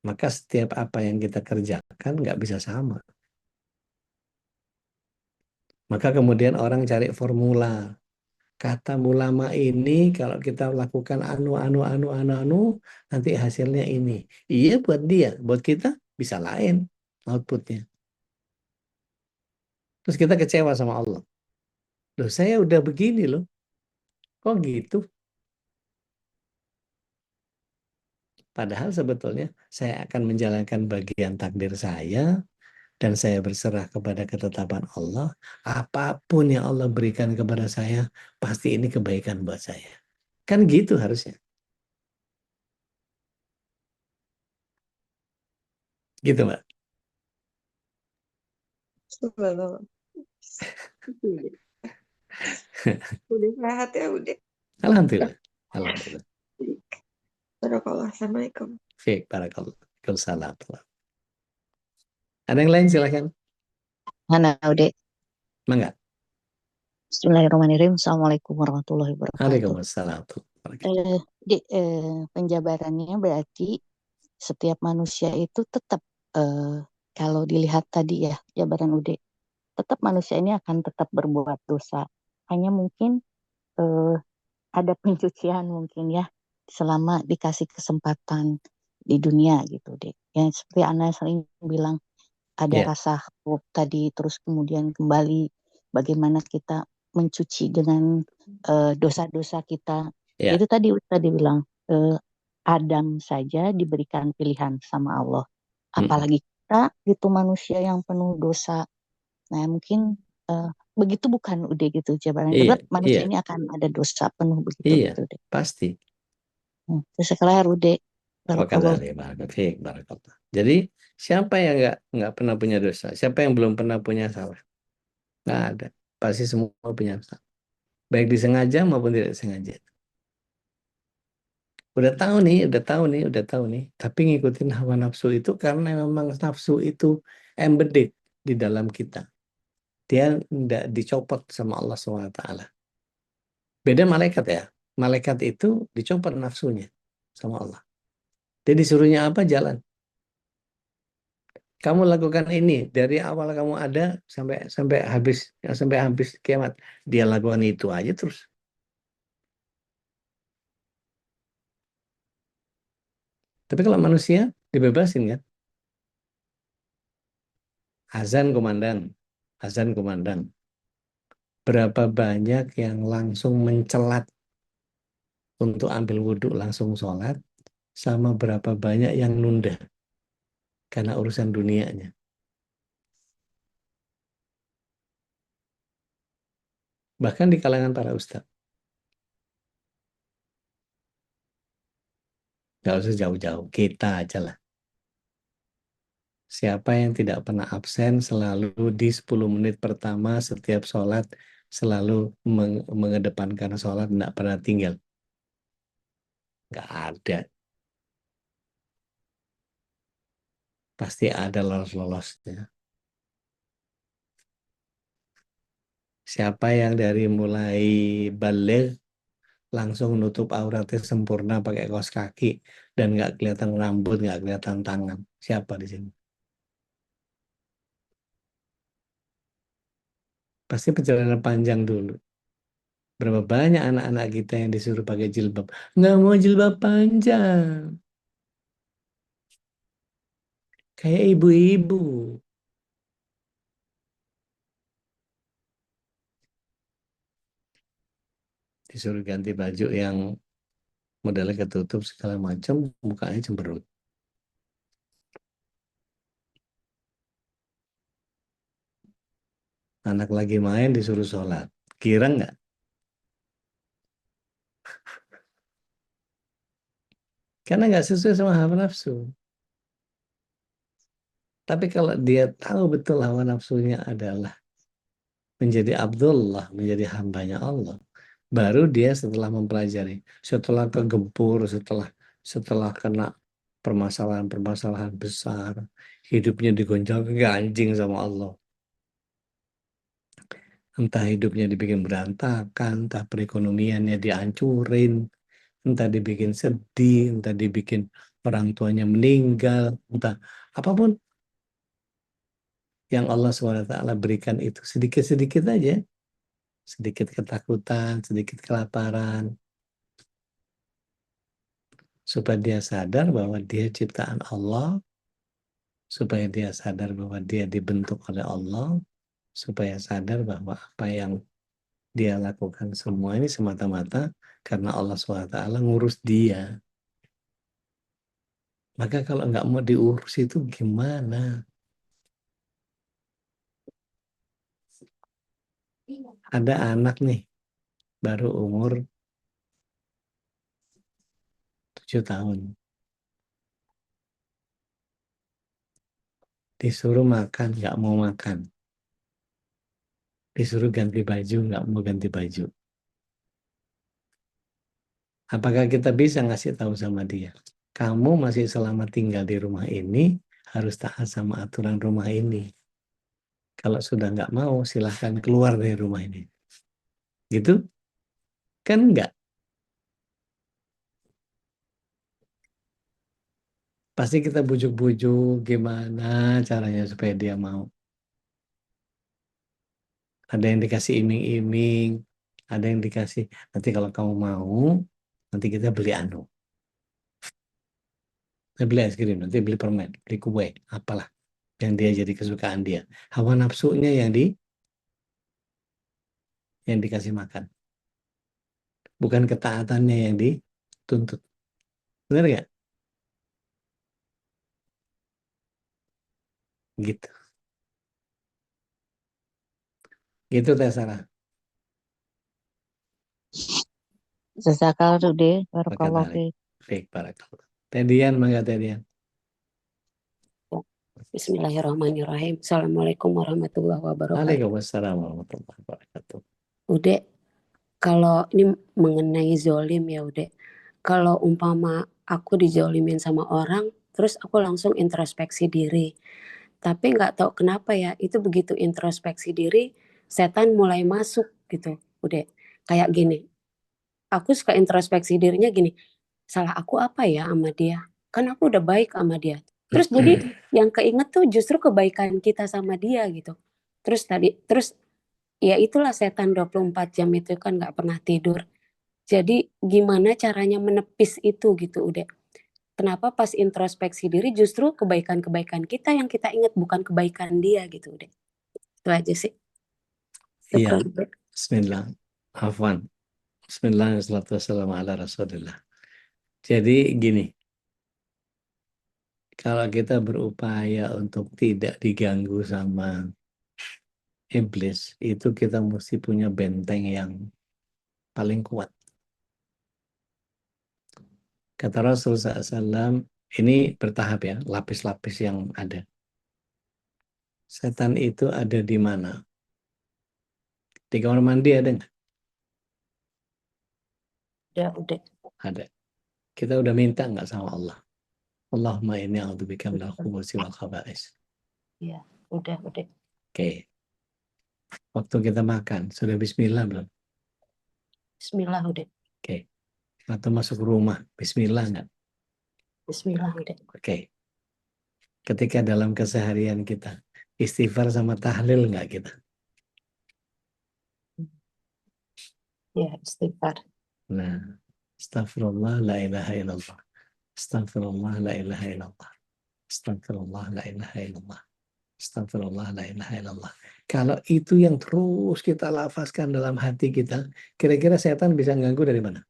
Maka setiap apa yang kita kerjakan nggak bisa sama. Maka kemudian orang cari formula. Kata ulama ini kalau kita lakukan nanti hasilnya ini. Iya buat dia, buat kita bisa lain outputnya. Terus kita kecewa sama Allah. Loh saya udah begini loh, kok gitu? Padahal sebetulnya saya akan menjalankan bagian takdir saya dan saya berserah kepada ketetapan Allah. Apapun yang Allah berikan kepada saya, pasti ini kebaikan buat saya. Kan gitu harusnya. Gitu, Mbak. Subhanallah. Udah sehat ya, udah. Alhamdulillah. Alhamdulillah. Barakallah. Assalamualaikum. Baik, barakallah. Waalaikumsalam. Ada yang lain silahkan. Mana udah. Mangga. Bismillahirrahmanirrahim. Assalamualaikum warahmatullahi wabarakatuh. Waalaikumsalam. Penjabarannya berarti setiap manusia itu tetap kalau dilihat tadi ya jabaran Ude, tetap manusia ini akan tetap berbuat dosa. Hanya mungkin ada pencucian mungkin ya selama dikasih kesempatan di dunia gitu deh. Yang seperti Ana sering bilang ada rasa hope tadi, terus kemudian kembali bagaimana kita mencuci dengan dosa-dosa kita. Itu tadi bilang Adam saja diberikan pilihan sama Allah. Apalagi kita gitu manusia yang penuh dosa. Nah mungkin begitu bukan udah gitu jabarannya. Tetap manusia ini akan ada dosa penuh begitu gitu deh. Pasti. Terus sekarang udah. Jadi siapa yang nggak pernah punya dosa? Siapa yang belum pernah punya salah? Nggak ada. Pasti semua punya salah. Baik disengaja maupun tidak disengaja. Udah tahu nih. Tapi ngikutin hawa nafsu itu karena memang nafsu itu embedded di dalam kita. Dia tidak dicopot sama Allah SWT. Beda malaikat ya. Malaikat itu dicopot nafsunya sama Allah. Jadi disuruhnya apa? Jalan. Kamu lakukan ini dari awal kamu ada sampai habis kiamat. Dia lakukan itu aja terus. Tapi kalau manusia dibebasin kan? Azan kumandang. Berapa banyak yang langsung mencelat untuk ambil wudhu langsung sholat, sama berapa banyak yang nunda karena urusan dunianya. Bahkan di kalangan para ustadz. Nggak usah jauh-jauh, kita aja lah. Siapa yang tidak pernah absen selalu di 10 menit pertama setiap sholat, selalu mengedepankan sholat, nggak pernah tinggal. Nggak ada. Pasti ada lolos-lolosnya. Siapa yang dari mulai balik langsung nutup auratnya sempurna pakai kaos kaki dan nggak kelihatan rambut, nggak kelihatan tangan? Siapa di sini? Pasti perjalanan panjang dulu. Berapa banyak anak-anak kita yang disuruh pakai jilbab? Nggak mau jilbab panjang. Kayak ibu-ibu. Disuruh ganti baju yang modelnya ketutup segala macam, mukanya cemberut. Anak lagi main disuruh sholat. Kira nggak? Karena nggak sesuai sama hawa nafsu. Tapi kalau dia tahu betul hawa nafsunya adalah menjadi Abdullah, menjadi hambanya Allah, baru dia setelah mempelajari, setelah kegempur, setelah kena permasalahan-permasalahan besar, hidupnya digonjang-ganjing sama Allah. Entah hidupnya dibikin berantakan, entah perekonomiannya dihancurin, entah dibikin sedih, entah dibikin orang tuanya meninggal, entah apapun yang Allah SWT berikan itu sedikit-sedikit aja. Sedikit ketakutan, sedikit kelaparan. Supaya dia sadar bahwa dia ciptaan Allah, supaya dia sadar bahwa dia dibentuk oleh Allah, supaya sadar bahwa apa yang dia lakukan semua ini semata-mata karena Allah SWT ngurus dia. Maka kalau nggak mau diurus itu gimana? Ada anak nih, baru umur 7 tahun. Disuruh makan, nggak mau makan. Disuruh ganti baju, nggak mau ganti baju. Apakah kita bisa ngasih tahu sama dia? Kamu masih selama tinggal di rumah ini, harus taat sama aturan rumah ini. Kalau sudah nggak mau, silahkan keluar dari rumah ini. Gitu? Kan enggak. Pasti kita bujuk-bujuk gimana caranya supaya dia mau. Ada yang dikasih iming-iming, ada yang dikasih, nanti kalau kamu mau, nanti kita beli anu. Beli es krim, nanti beli permen, beli kue, apalah yang dia jadi kesukaan dia. Hawa nafsunya yang dikasih makan. Bukan ketaatannya yang dituntut. Benar nggak? Gitu. Gitu Teh Sarah. Jazakallahu deh, Pakai barakallahu tarik. fiik. Baik, barakallah. Teh Dian, mangga Teh Dian. Bismillahirrahmanirrahim. Assalamualaikum warahmatullahi wabarakatuh. Waalaikumsalam warahmatullahi wabarakatuh. Udah, kalau ini mengenai zolim ya udah. Kalau umpama aku dijolimin sama orang, terus aku langsung introspeksi diri. Tapi nggak tahu kenapa ya, itu begitu introspeksi diri, setan mulai masuk gitu. Udah, kayak gini. Aku suka introspeksi dirinya gini, salah aku apa ya sama dia? Kan aku udah baik sama dia. Terus jadi yang keinget tuh justru kebaikan kita sama dia gitu. Terus ya itulah setan 24 jam itu kan nggak pernah tidur. Jadi gimana caranya menepis itu gitu udah. kenapa pas introspeksi diri justru kebaikan-kebaikan kita yang kita ingat, bukan kebaikan dia gitu deh. Itu aja sih. Iya. Syukran, Dek. Bismillah. Afwan. Bismillah. Wassalamualaikum ala Rasulillah. Jadi gini, kalau kita berupaya untuk tidak diganggu sama iblis, itu kita mesti punya benteng yang paling kuat. Kata Rasul SAW, ini bertahap ya, lapis-lapis yang ada. Setan itu ada di mana? Di kamar mandi ada nggak? Udah. Ada. Kita udah minta nggak sama Allah? Allahumma inni a'udzubika minal khubuthi wal khaba'is. Iya, udah. Oke. Waktu kita makan, sudah bismillah belum? Bismillah udah. Oke. Atau masuk rumah, bismillah nggak? Bismillah udah. Oke. Ketika dalam keseharian kita, istighfar sama tahlil nggak kita? Ya, istighfar. Nah, astagfirullah la ilaha illallah. Astagfirullah la ilaha illallah. Astagfirullah la ilaha illallah. Astagfirullah la ilaha illallah. Kalau itu yang terus kita lafazkan dalam hati kita, kira-kira setan bisa ganggu dari mana?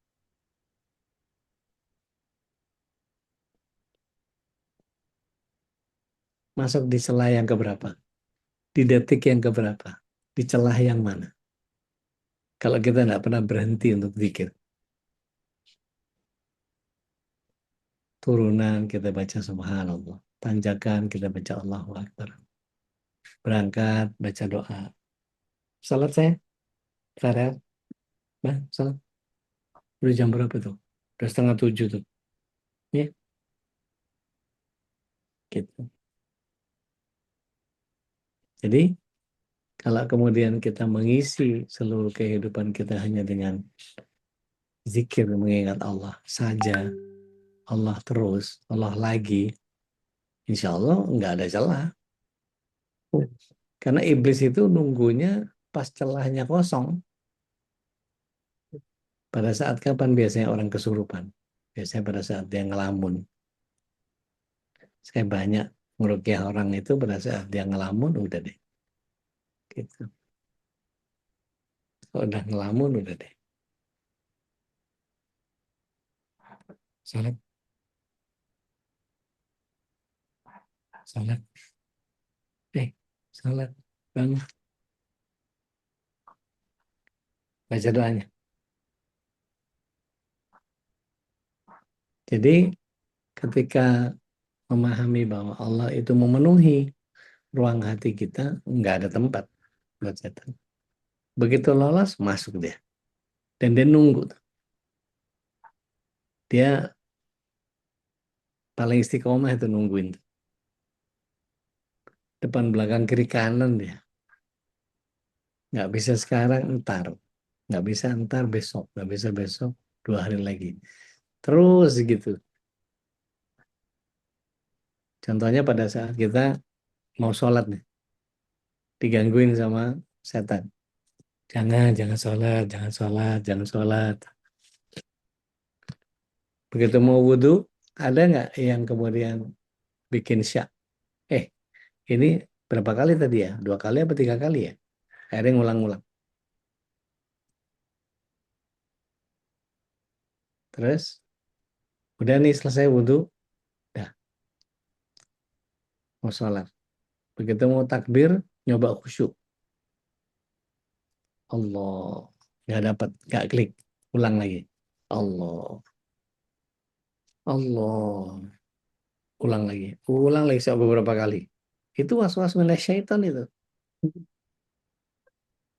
Masuk di celah yang keberapa? Di detik yang keberapa? Di celah yang mana? Kalau kita tidak pernah berhenti untuk zikir. Turunan kita baca subhanallah. Tanjakan kita baca Allahu Akbar. Berangkat baca doa. Salat saya? Salat? Nah, salat. Udah jam berapa tuh? Udah 6:30 tuh. Ya, gitu. Jadi, kalau kemudian kita mengisi seluruh kehidupan kita hanya dengan zikir mengingat Allah saja, Allah terus, Allah lagi, insya Allah nggak ada celah. Karena iblis itu nunggunya pas celahnya kosong. Pada saat kapan biasanya orang kesurupan? Biasanya pada saat dia ngelamun. Saya banyak meruqyah orang itu pada saat dia ngelamun, udah deh. Gitu. Kalau udah ngelamun, udah deh. Salat. Salat. Salat. Bangun. Baca doanya. Jadi ketika memahami bahwa Allah itu memenuhi ruang hati kita, nggak ada tempat buat setan. Begitu lolos, masuk dia. Dan dia nunggu. Dia paling istiqomah itu nungguin. Depan, belakang, kiri, kanan dia. Nggak bisa sekarang, entar. Nggak bisa entar, besok. Nggak bisa besok, 2 hari lagi. Terus gitu. Contohnya pada saat kita mau sholat nih. Digangguin sama setan. Jangan sholat, jangan sholat, jangan sholat. Begitu mau wudhu, ada nggak yang kemudian bikin syak? Ini berapa kali tadi ya? 2 kali apa 3 kali ya? Akhirnya ngulang-ngulang. Terus, udah nih selesai wudhu, dah mau sholat. Begitu mau takbir, nyoba khusyuk. Allah, nggak dapat, nggak klik, ulang lagi. Allah, ulang lagi beberapa kali. Itu was-was syaitan itu.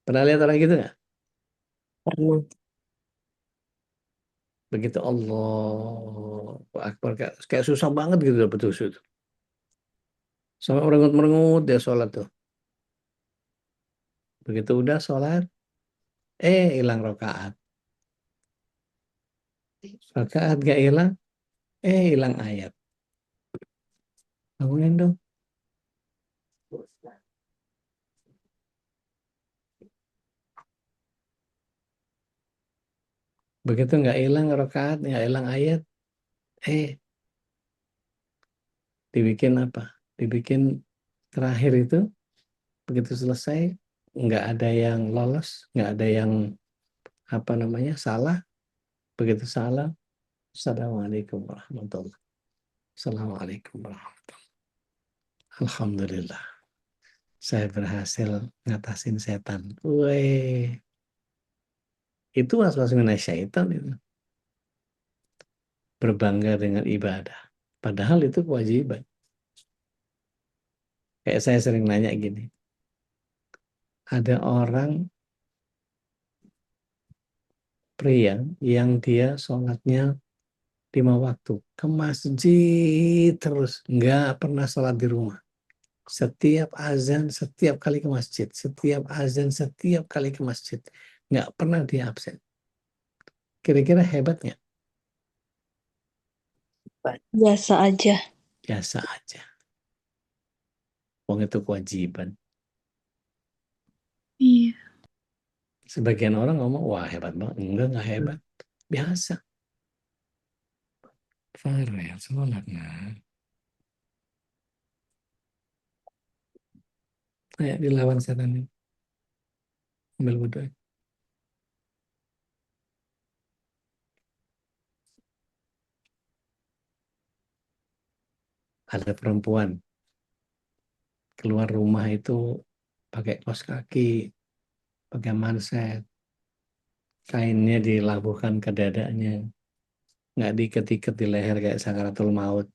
Pernah lihat orang gitu nggak? Pernah. Begitu Allah Akbar, kayak susah banget gitu dapet khusyuk. Sampai merengut-merengut dia sholat tuh. Begitu udah sholat, hilang rakaat. Rakaat gak hilang, hilang ayat. Bangunin dong. Begitu nggak hilang rakaat, nggak hilang ayat, dibikin apa? Dibikin terakhir itu begitu selesai nggak ada yang lolos, nggak ada yang salah. Begitu salah, Assalamualaikum warahmatullahi. Assalamualaikum warahmatullahi. Alhamdulillah, saya berhasil ngatasin setan. Weh, itu waswas minasyaitan itu. Berbangga dengan ibadah. Padahal itu kewajiban. Kayak saya sering nanya gini. Ada orang pria yang dia sholatnya 5 waktu. Ke masjid terus. Nggak pernah sholat di rumah. Setiap azan, setiap kali ke masjid. Setiap azan, setiap kali ke masjid. Nggak pernah dia absen. Kira-kira hebatnya? Biasa aja. Biasa aja. Wong itu kewajiban. Iya. Sebagian orang ngomong, wah hebat banget. Enggak hebat. Biasa. Farel, sholat nah. Kayak dilawan setan ini. Ambil wudhu. Ada perempuan keluar rumah itu pakai kaos kaki, pakai manset, kainnya dilabuhkan ke dadanya, nggak diikat-ikat di leher kayak sakaratul maut.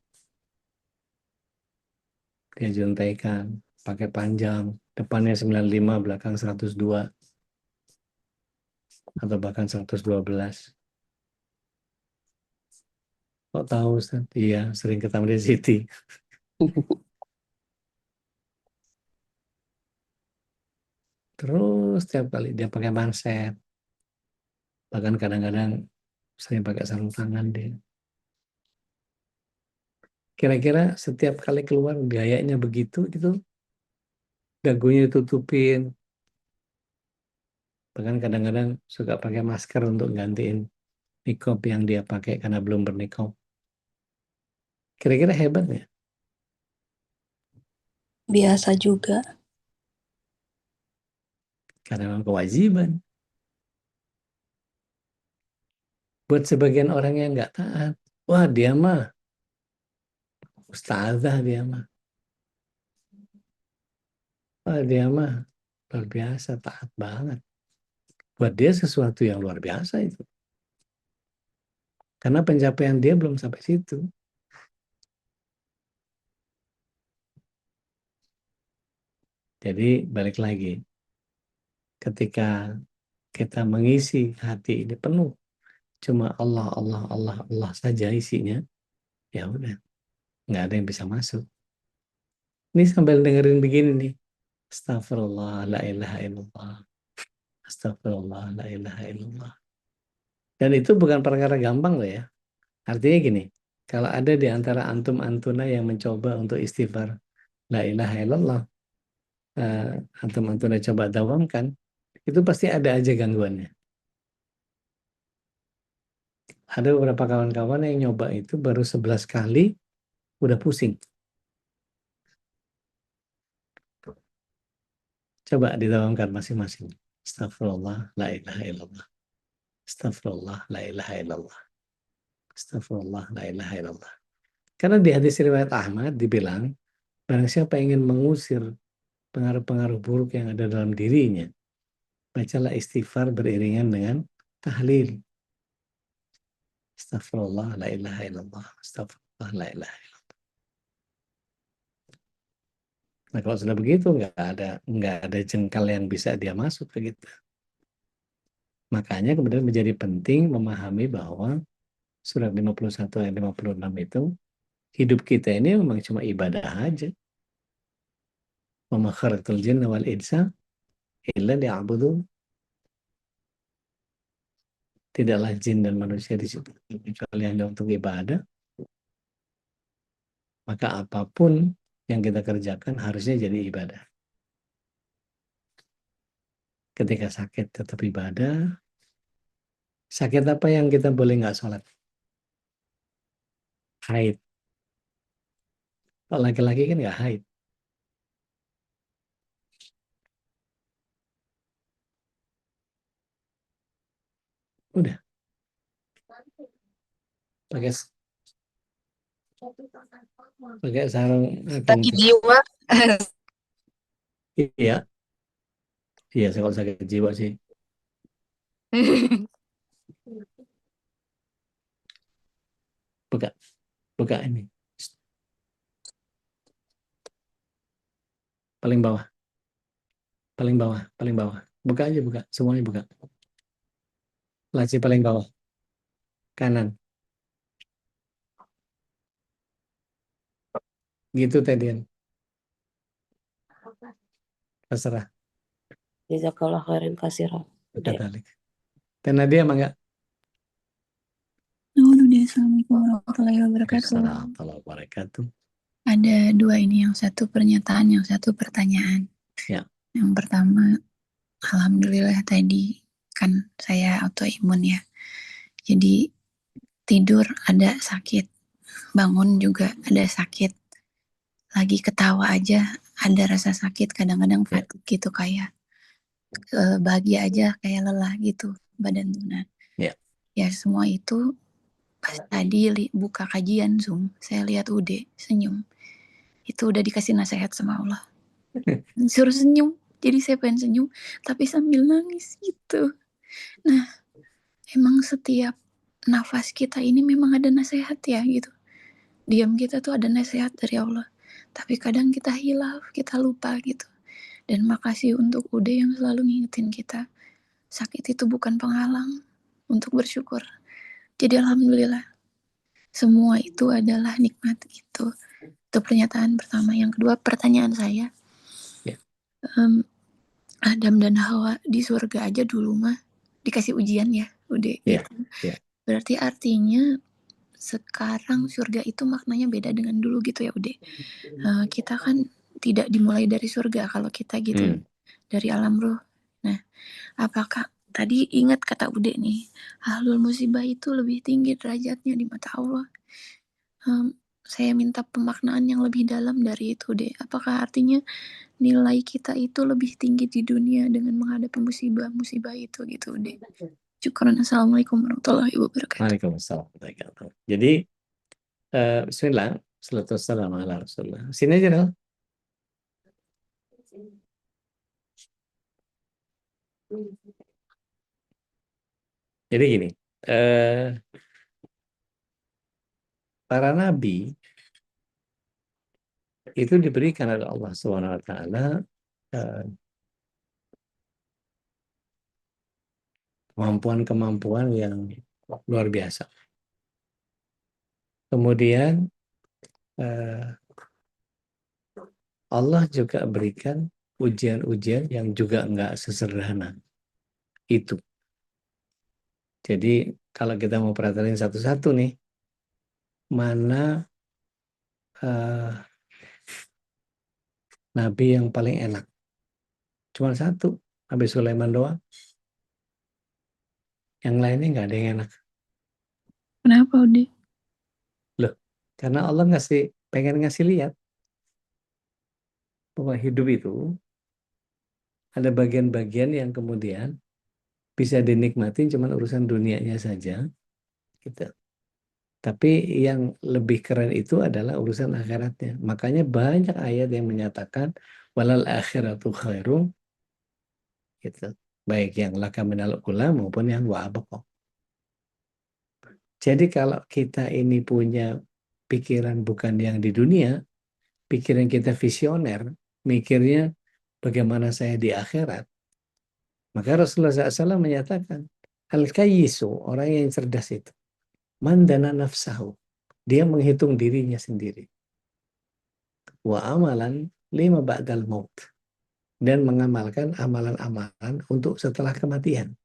Dia juntaikan, pakai panjang, depannya 95, belakang 102, atau bahkan 112. Kok tahu Ustaz? Iya, sering ke Tamrin City. Terus setiap kali dia pakai manset, bahkan kadang-kadang sering pakai sarung tangan dia. Kira-kira setiap kali keluar gayanya begitu gitu, dagunya ditutupin. Bahkan kadang-kadang suka pakai masker untuk gantiin niqab yang dia pakai karena belum berniqab. Kira-kira hebat ya? Biasa juga. Karena memang kewajiban. Buat sebagian orang yang nggak taat, wah dia mah ustazah, dia mah. Wah dia mah luar biasa, taat banget. Buat dia sesuatu yang luar biasa itu. Karena pencapaian dia belum sampai situ. Jadi balik lagi, ketika kita mengisi hati ini penuh, cuma Allah, Allah, Allah, Allah saja isinya, ya udah, nggak ada yang bisa masuk. Ini sambil dengerin begini nih, Astagfirullah, la ilaha illallah. Astagfirullah, la ilaha illallah. Dan itu bukan perkara gampang loh ya. Artinya gini, kalau ada di antara antum-antuna yang mencoba untuk istighfar, la ilaha illallah, antum-antuna coba dawamkan, itu pasti ada aja gangguannya. Ada beberapa kawan-kawan yang nyoba itu baru 11 kali, udah pusing. Coba didawamkan masing-masing. Astagfirullah, la ilaha illallah. Astagfirullah, la ilaha illallah. Astagfirullah, la ilaha illallah. Karena di hadis riwayat Ahmad dibilang, barang siapa ingin mengusir pengaruh-pengaruh buruk yang ada dalam dirinya, bacalah istighfar beriringan dengan tahlil. Astagfirullah, la ilaha illallah. Astagfirullah, la ilaha illallah. Nah kalau sudah begitu nggak ada jengkal yang bisa dia masuk ke kita. Makanya kemudian menjadi penting memahami bahwa surat 51 ayat 56 itu hidup kita ini memang cuma ibadah aja. Wa ma khalaqtul jinna wal insa illa liya'budun. Tidaklah jin dan manusia diciptakan kecuali hanya untuk ibadah. Maka apapun yang kita kerjakan harusnya jadi ibadah. Ketika sakit tetap ibadah. Sakit apa yang kita boleh nggak sholat? Haid. Kalau laki-laki kan nggak haid. Udah pakai pakai sarung Bagi kempis. jiwa. Iya, iya. Kalau sakit jiwa sih. Buka, buka ini. Paling bawah, paling bawah, paling bawah. Buka aja, buka. Semuanya buka. Laci paling bawah, kanan. Gitu Tedian. Terserah. Jazakallah khairan kasiro. Dek. Kata Dan Nadia emang nggak? Udah, Assalamualaikum warahmatullahi wabarakatuh. Assalamualaikum warahmatullahi wabarakatuh. Ada dua ini, yang satu pernyataan, yang satu pertanyaan. Ya. Yang pertama, alhamdulillah tadi kan saya autoimun ya. Jadi tidur ada sakit, bangun juga ada sakit. Lagi ketawa aja ada rasa sakit, kadang-kadang fatigue gitu, kayak bahagia aja kayak lelah gitu badan tuh. Nah, ya semua itu pas tadi buka kajian Zoom, saya lihat Ude senyum. Itu udah dikasih nasihat sama Allah. Suruh senyum. Jadi saya pengen senyum, tapi sambil nangis gitu. Nah, emang setiap nafas kita ini memang ada nasihat ya gitu. Diam kita tuh ada nasihat dari Allah. Tapi kadang kita hilaf, kita lupa gitu. Dan makasih untuk Ude yang selalu ngingetin kita. Sakit itu bukan penghalang untuk bersyukur. Jadi alhamdulillah. Semua itu adalah nikmat gitu. Itu pernyataan pertama. Yang kedua, pertanyaan saya. Adam dan Hawa di surga aja dulu mah dikasih ujian ya, udah gitu. Berarti artinya sekarang surga itu maknanya beda dengan dulu gitu ya, udah. Kita kan tidak dimulai dari surga kalau kita gitu, dari alam ruh. Nah, apakah tadi ingat kata Ude nih, ahlul musibah itu lebih tinggi derajatnya di mata Allah? Saya minta pemaknaan yang lebih dalam dari itu deh. Apakah artinya nilai kita itu lebih tinggi di dunia dengan menghadapi musibah-musibah itu gitu deh. Syukran. Assalamualaikum warahmatullahi wabarakatuh. Waalaikumsalam warahmatullahi wabarakatuh. Jadi bismillah, salatu wassalamu ala Rasulullah. Sini aja dong. Jadi gini, para nabi itu diberikan oleh Allah Subhanahu wa taala kemampuan-kemampuan yang luar biasa. Kemudian Allah juga berikan ujian-ujian yang juga enggak sesederhana itu. Jadi kalau kita mau perhatiin satu-satu nih, mana nabi yang paling enak? Cuma satu, Nabi Sulaiman doang. Yang lainnya nggak ada yang enak. Kenapa, Udi? Loh, karena Allah pengen ngasih lihat bahwa hidup itu ada bagian-bagian yang kemudian bisa dinikmatin cuma urusan dunianya saja, gitu. Tapi yang lebih keren itu adalah urusan akhiratnya. Makanya banyak ayat yang menyatakan walal akhiratu khairum, gitu. Baik yang laka minal ula maupun yang wa'abqa. Jadi kalau kita ini punya pikiran bukan yang di dunia, pikiran kita visioner, mikirnya bagaimana saya di akhirat, maka Rasulullah SAW menyatakan, al-kayyisu, orang yang cerdas itu, mandana nafsahu, dia menghitung dirinya sendiri. Wa amalan lima ba'dal maut, dan mengamalkan amalan-amalan untuk setelah kematian.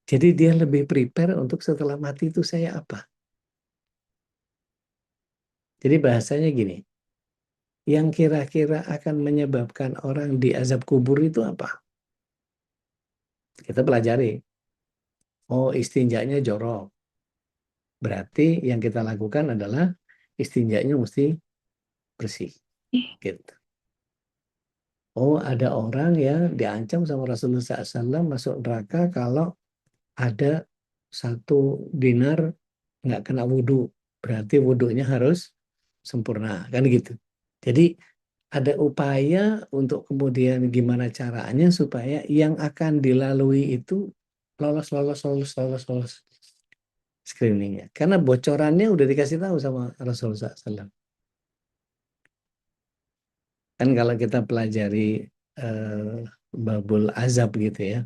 Jadi dia lebih prepare untuk setelah mati itu saya apa. Jadi bahasanya gini, yang kira-kira akan menyebabkan orang di azab kubur itu apa? Kita pelajari. Oh, istinjanya jorok. Berarti yang kita lakukan adalah istinjanya mesti bersih. Gitu. Oh, ada orang yang diancam sama Rasulullah SAW masuk neraka kalau ada 1 dinar nggak kena wudhu. Berarti wudhunya harus sempurna, kan gitu. Jadi ada upaya untuk kemudian gimana caranya supaya yang akan dilalui itu lolos screeningnya. Karena bocorannya udah dikasih tahu sama Rasulullah SAW. Kan kalau kita pelajari babul azab gitu ya,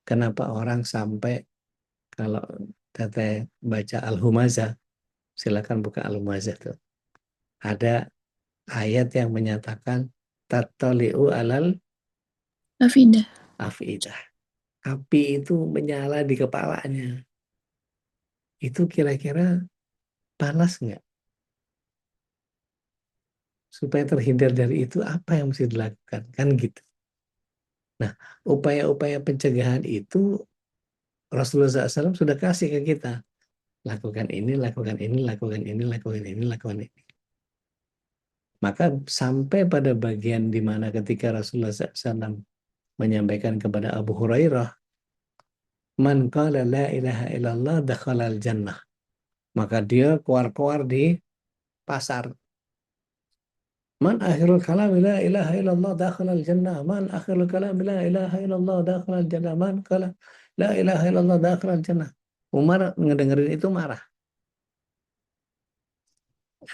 kenapa orang sampai kalau teteh baca Al-Humazah, silakan buka Al-Humazah tuh. Ada ayat yang menyatakan tattali'u alal Afidah. afidah. Api itu menyala di kepalanya. Itu kira-kira panas nggak? Supaya terhindar dari itu apa yang mesti dilakukan? Kan gitu. Nah, upaya-upaya pencegahan itu Rasulullah SAW sudah kasih ke kita. Lakukan ini, lakukan ini, lakukan ini, lakukan ini, lakukan ini. Maka sampai pada bagian di mana ketika Rasulullah SAW menyampaikan kepada Abu Hurairah, Man qala la ilaha illallah dakhalal jannah. Maka dia keluar-keluar di pasar. Man akhirul kalam la ilaha illallah dakhalal jannah. Man akhirul kalam la ilaha illallah dakhalal jannah. Man qala la ilaha illallah dakhalal jannah. Umar ngedengerin itu marah.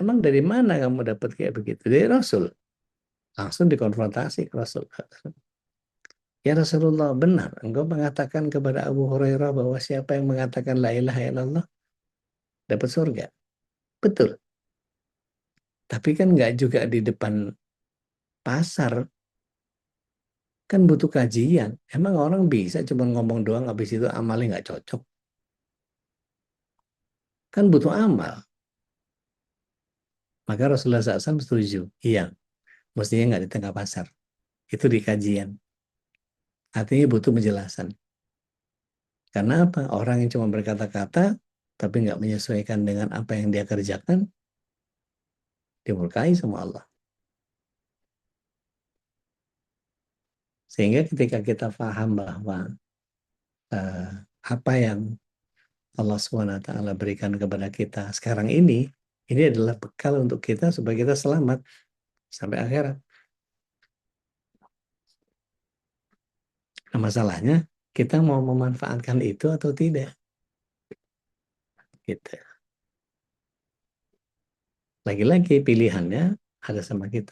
Emang dari mana kamu dapat kayak begitu? Dari Rasul. Langsung dikonfrontasi ke Rasul. Ya Rasulullah, benar. Engkau mengatakan kepada Abu Hurairah bahwa siapa yang mengatakan la ilaha illallah dapat surga. Betul. Tapi kan nggak juga di depan pasar. Kan butuh kajian. Emang orang bisa cuma ngomong doang habis itu amalnya nggak cocok. Kan butuh amal. Maka Rasulullah SAW setuju. Iya. Mestinya nggak di tengah pasar. Itu di kajian. Artinya butuh penjelasan. Karena apa? Orang yang cuma berkata-kata tapi nggak menyesuaikan dengan apa yang dia kerjakan, dimurkai sama Allah. Sehingga ketika kita paham bahwa apa yang Allah SWT berikan kepada kita sekarang ini adalah bekal untuk kita supaya kita selamat sampai akhirat. Nah, masalahnya kita mau memanfaatkan itu atau tidak. Gitu. Lagi-lagi pilihannya ada sama kita.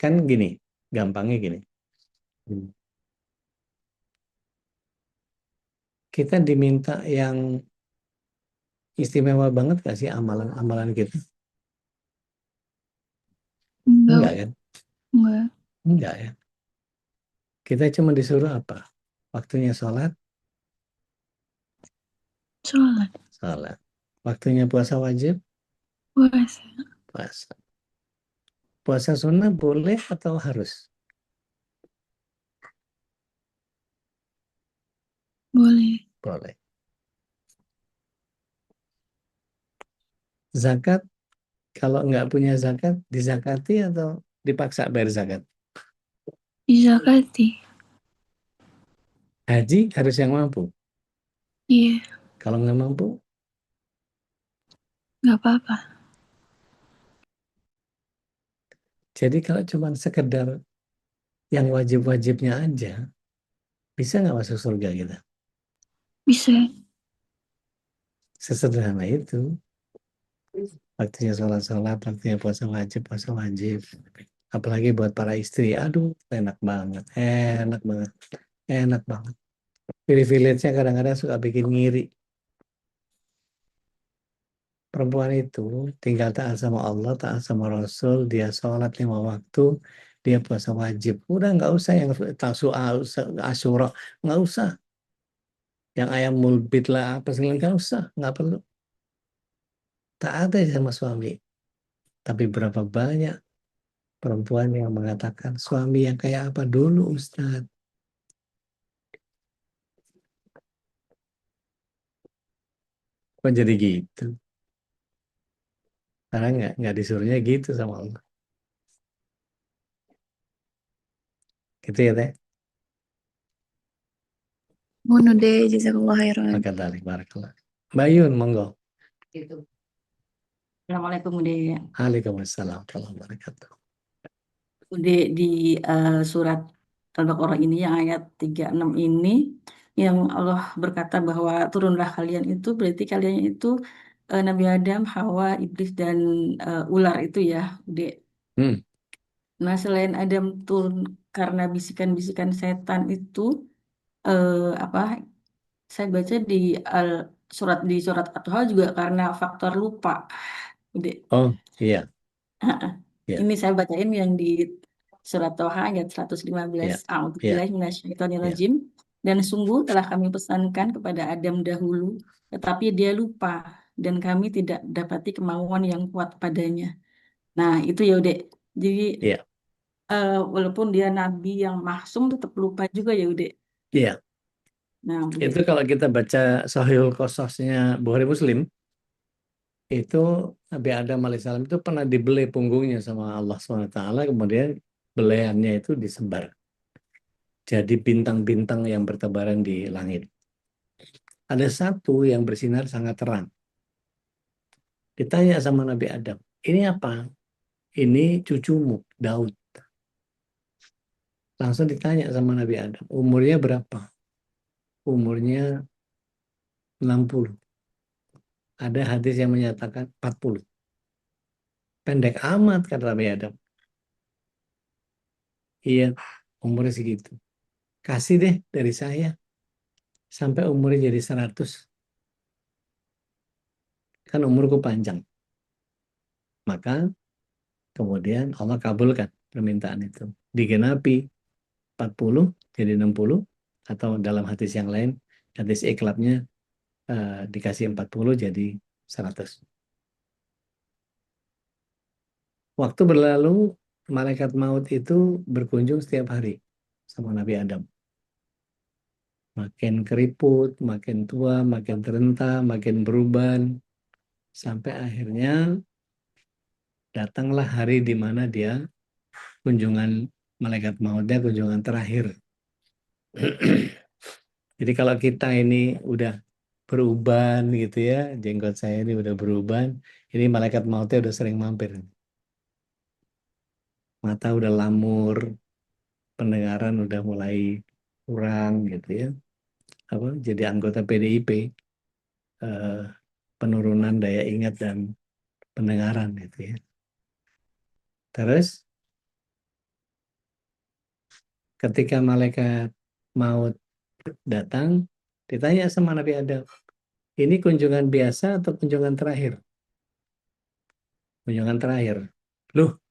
Kan gini, gampangnya gini. Kita diminta yang istimewa banget gak sih amalan-amalan kita? Enggak kan? Enggak. Enggak ya. Kita cuma disuruh apa? Waktunya sholat. Sholat. Waktunya puasa wajib. Puasa. Puasa sunnah boleh atau harus? Boleh. Boleh. Zakat, kalau nggak punya zakat, dizakati atau dipaksa bayar zakat? Dizakati. Haji harus yang mampu. Iya. Kalau nggak mampu? Nggak apa-apa. Jadi kalau cuma sekedar yang wajib-wajibnya aja, bisa nggak masuk surga kita? Bisa. Sesederhana itu. Waktunya sholat-sholat, waktunya puasa wajib. Apalagi buat para istri, aduh enak banget. Privilege-nya kadang-kadang suka bikin ngiri. Perempuan itu tinggal taat sama Allah, taat sama Rasul, dia sholat 5 waktu, dia puasa wajib. Udah nggak usah yang tasu'a, asyura, nggak usah. Yang ayam mulbit lah, apa segala nggak usah, nggak perlu. Taat aja sama suami. Tapi berapa banyak perempuan yang mengatakan suami yang kayak apa dulu Ustadz? Kok jadi gitu? Karena nggak disuruhnya gitu sama Allah. Gitu ya teh. Mohon Ude, jazakallah khairan. Maka dari barakallah. Bayun, monggo. Assalamualaikum Ude. Waalaikumsalam warahmatullahi wabarakatuh. Ude di surat Al-Baqarah ini yang ayat 36 ini yang Allah berkata bahwa turunlah kalian itu berarti kalian itu Nabi Adam, Hawa, Iblis dan ular itu ya, Ude. Hmm. Nah, selain Adam turun karena bisikan-bisikan setan itu apa saya baca di surat At-Taha juga karena faktor lupa. Ude. Oh iya, iya, Ini saya bacain yang di surat Toha ayat iya, 115. iya, A'udzubillahi iya. minasyaitonirrajim. Dan sungguh telah kami pesankan kepada Adam dahulu, tetapi dia lupa dan kami tidak dapati kemauan yang kuat padanya. Nah, itu ya Ude. Jadi Iya, walaupun dia nabi yang maksum tetap lupa juga ya Ude. iya. Nah, Ude. Itu kalau kita baca Sahihul Qasasnya Bukhari Muslim, itu Nabi Adam alaihissalam itu pernah dibelai punggungnya sama Allah SWT, kemudian belaiannya itu disebar. Jadi bintang-bintang yang bertebaran di langit. Ada satu yang bersinar sangat terang. Ditanya sama Nabi Adam, ini apa? Ini cucumu, Daud. Langsung ditanya sama Nabi Adam, umurnya berapa? Umurnya 60. Ada hadis yang menyatakan 40. Pendek amat, kata Nabi Adam. Iya, umurnya segitu. Kasih deh dari saya. Sampai umurnya jadi 100. Kan umurku panjang. Maka kemudian Allah kabulkan permintaan itu. Digenapi 40 jadi 60. Atau dalam hadis yang lain, hadis ikhlabnya dikasih 40 jadi 100. Waktu berlalu, malaikat maut itu berkunjung setiap hari sama Nabi Adam. Makin keriput, makin tua, makin terenta, makin beruban. Sampai akhirnya datanglah hari di mana dia kunjungan malaikat mautnya, kunjungan terakhir. Jadi kalau kita ini udah beruban gitu ya, jenggot saya ini udah beruban, ini malaikat mautnya udah sering mampir. Mata udah lamur, pendengaran udah mulai kurang gitu ya. Apa jadi anggota PDIP, penurunan daya ingat dan pendengaran gitu ya. Terus ketika malaikat maut datang, ditanya sama Nabi Adam, ini kunjungan biasa atau kunjungan terakhir? Kunjungan terakhir. Loh,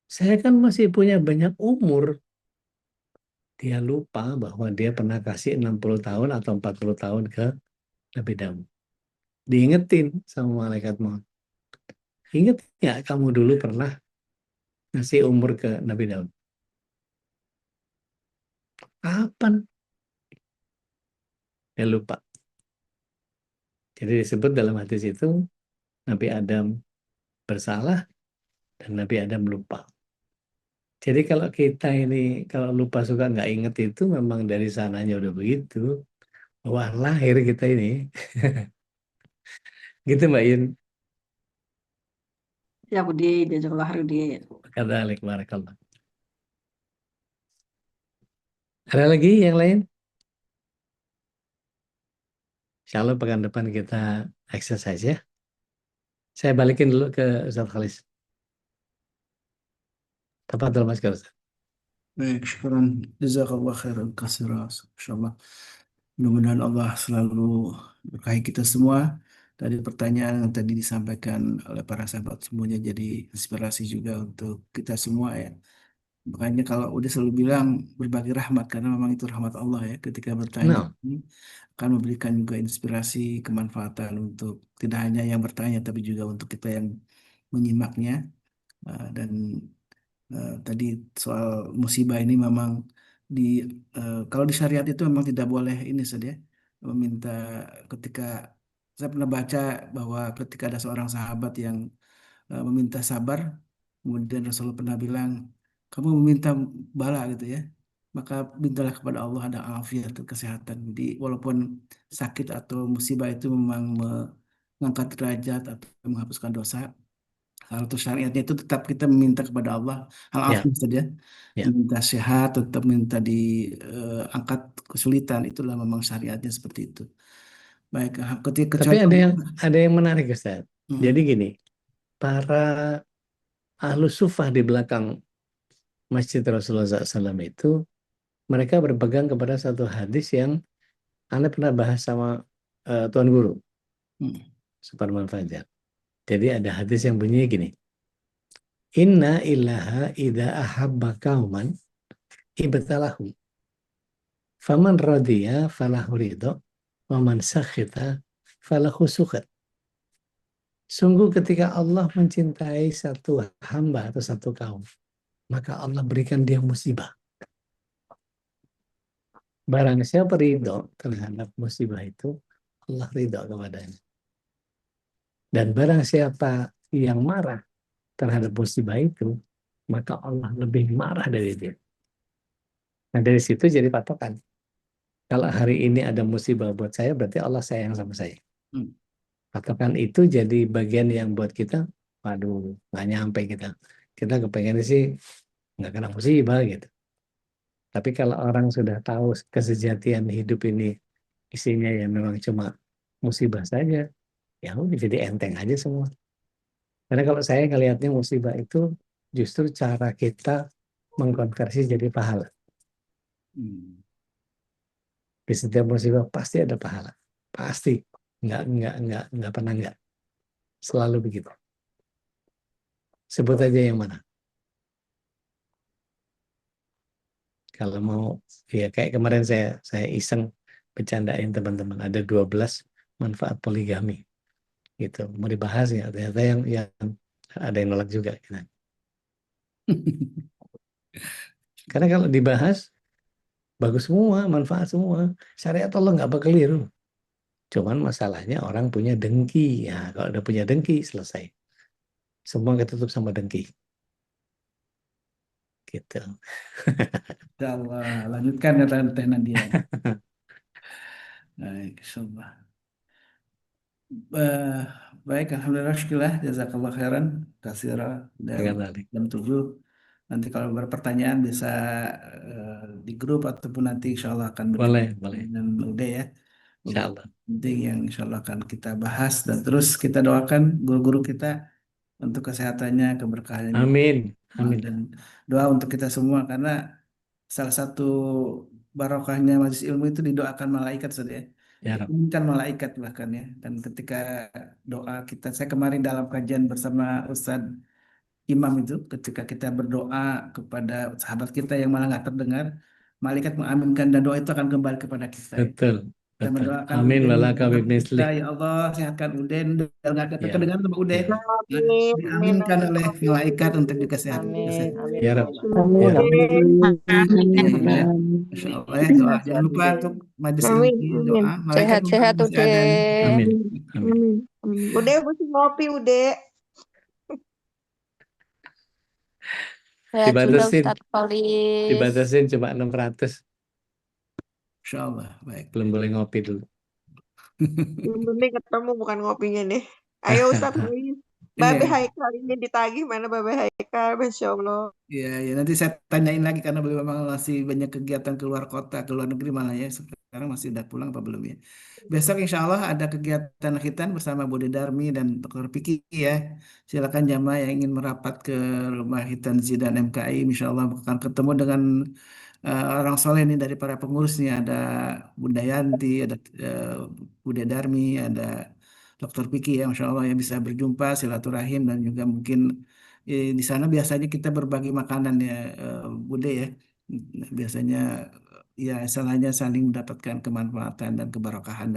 saya kan masih punya banyak umur. Dia lupa bahwa dia pernah kasih 60 tahun atau 40 tahun ke Nabi Adam. Diingetin sama malaikat maut. Ingat nggak kamu dulu pernah ngasih umur ke Nabi Daud? Kapan? Dia lupa. Jadi disebut dalam hadis itu Nabi Adam bersalah dan Nabi Adam lupa. Jadi kalau kita ini kalau lupa suka nggak inget itu memang dari sananya udah begitu. Wah lahir kita ini. Gitu Mbak Yun. Ya Ude, jazakallah khair Ude. Kata Alik Barakallah. Ada lagi yang lain? Insya Allah pekan depan kita exercise ya. Saya balikin dulu ke Ustaz Khalis. Tafadhol Mas Ustaz. Baik, syukran. Jazakallah khairan katsira. Insyaallah. Mudah-mudahan Allah selalu berkahi kita semua. Dari pertanyaan yang tadi disampaikan oleh para sahabat semuanya jadi inspirasi juga untuk kita semua ya. Makanya kalau udah selalu bilang berbagi rahmat karena memang itu rahmat Allah ya. Ketika bertanya Nah, ini akan memberikan juga inspirasi, kemanfaatan untuk tidak hanya yang bertanya tapi juga untuk kita yang menyimaknya. Dan tadi soal musibah ini memang di kalau di syariat itu memang tidak boleh ini saja meminta ketika Saya pernah baca bahwa ketika ada seorang sahabat yang meminta sabar, kemudian Rasulullah pernah bilang, kamu meminta bala gitu ya, maka mintalah kepada Allah ada afiat dan kesehatan. Jadi walaupun sakit atau musibah itu memang mengangkat derajat atau menghapuskan dosa, hal itu syariatnya itu tetap kita meminta kepada Allah hal Ya, afiat saja, ya. minta sehat, tetap minta diangkat kesulitan, itulah memang syariatnya seperti itu. Baik, ketika Tapi kecuali ada yang menarik, Ustaz. Jadi Mm, gini, para ahlus sufah di belakang Masjid Rasulullah SAW itu mereka berpegang kepada satu hadis yang Anda pernah bahas sama Tuan Guru mm, Suparman Fajar. Jadi ada hadis yang bunyinya gini, Inna ilaha idha ahabba kauman ibtalahu. Faman radhiya falahu ridho, waman sakhita falahu sukhat. Sungguh ketika Allah mencintai satu hamba atau satu kaum, maka Allah berikan dia musibah. Barang siapa ridho terhadap musibah itu, Allah ridho kepadanya. Dan barang siapa yang marah terhadap musibah itu, maka Allah lebih marah dari dia. Nah dari situ jadi patokan. Kalau hari ini ada musibah buat saya, berarti Allah sayang sama saya. mm. Patokan itu jadi bagian yang buat kita, waduh, nggak nyampe kita. Kita kepengen sih nggak kena musibah gitu. Tapi kalau orang sudah tahu kesejatian hidup ini isinya ya memang cuma musibah saja, ya udah jadi enteng aja semua. Karena kalau saya ngelihatnya musibah itu justru cara kita mengkonversi jadi pahala. Hmm. Di setiap musibah pasti ada pahala, pasti, nggak pernah nggak, selalu begitu. Sebut aja yang mana. Kalau mau, ya kayak kemarin saya iseng bercandain teman-teman, ada 12 manfaat poligami gitu, mau dibahas ya, ternyata yang ada yang nolak juga gitu. Karena kalau dibahas bagus semua, manfaat semua, syariat Allah nggak bakal keliru. Cuman masalahnya orang punya dengki, ya kalau udah punya dengki selesai, semua ketutup sama dengki gitu. Insyaallah, lanjutkan kata Teh Nadia. Baik, insyaallah. Eh, baik, alhamdulillah, syukurlah, jazakallah khairan, kasira Dengan tadi. jam 7. Nanti kalau berpertanyaan bisa di grup ataupun nanti insya Allah akan Boleh. dengan Ude ya. Insya Allah. Penting yang insya Allah akan kita bahas dan terus kita doakan guru-guru kita untuk kesehatannya, keberkahannya, Amin. Amin. dan doa untuk kita semua karena salah satu barokahnya majelis ilmu itu didoakan malaikat saja. Ya Rab. Diinginkan malaikat bahkan ya. Dan ketika doa kita, saya kemarin dalam kajian bersama Ustadz Imam itu, ketika kita berdoa kepada sahabat kita yang malah nggak terdengar, malaikat mengaminkan dan doa itu akan kembali kepada kita. Betul. Kita mendoakan Amin Uden, walaka sahabat bimisli. kita, ya Allah sehatkan Uden, dan nggak Ya. kedengaran sama Uden. Ya. Amin, Diaminkan oleh malaikat untuk juga sehat. amin, amin. Ya Rab. Amin. Ya. Amin. Ya. Insya Allah ya doa. Jangan lupa untuk majelis ilmu Amin, ini amin. doa. Malaikat Sehat-sehat masih ada nih. udah. Amin. Amin. Udah mesti ngopi udah. Sehat juga Dibatasin. Ustadz Kholis. Dibatasin cuma 600. Insya Allah. Baik. Belum boleh ngopi dulu. Yang penting ketemu bukan ngopinya nih. Ayo Ustadz Kholis. Babe Haikal ini ditagih mana Babe Haikal, Masya Allah. Ya, ya nanti saya tanyain lagi karena beliau memang masih banyak kegiatan keluar kota, keluar negeri malah ya. Sekarang masih udah pulang apa belum ya? Besok insya Allah ada kegiatan khitan bersama Bude Darmi dan Dr. Piki ya. Silakan jamaah yang ingin merapat ke rumah Hitan Zidan MKI. Insya Allah akan ketemu dengan orang soleh ini dari para pengurusnya. Ada Bunda Yanti, ada Bude Darmi, ada Dr. Piki ya, Masya Allah ya bisa berjumpa, silaturahim dan juga mungkin di sana biasanya kita berbagi makanan ya, Bude ya. Biasanya ya istilahnya saling mendapatkan kemanfaatan dan keberkahan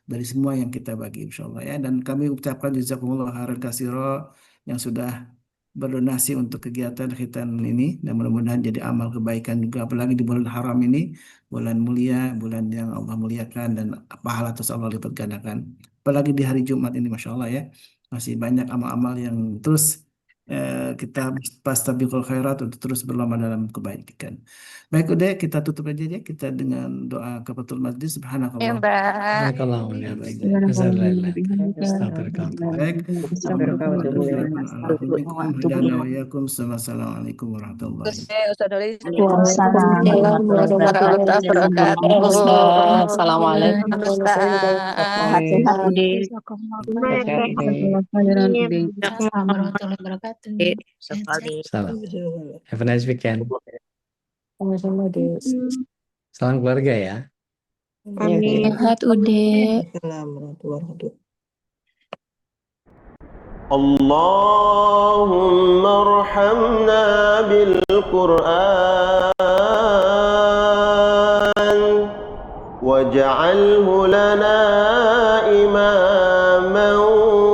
dari semua yang kita bagi insya Allah ya. Dan kami ucapkan jazakumullah khairan katsira yang sudah berdonasi untuk kegiatan khitan ini, dan mudah-mudahan jadi amal kebaikan juga, apalagi di bulan haram ini, bulan mulia, bulan yang Allah muliakan dan pahala terus Allah lipat gandakan. Apalagi di hari Jumat ini, Masya Allah ya, masih banyak amal-amal yang terus kita fastabiqul khairat untuk terus berlomba dalam kebaikan. Baik, udah kita tutup aja ya, kita dengan doa kafatul majlis. Subhanakallah. Barakallahu Ya, baik. Astagfirullah. Assalamualaikum warahmatullahi Assalamualaikum. Sehat Ude. Warahmatullahi wabarakatuh. Salam. Have a nice weekend. Salam keluarga ya. Sehat Ude. Allahumma arhamna bil Qur'an waj'alhu lana imaman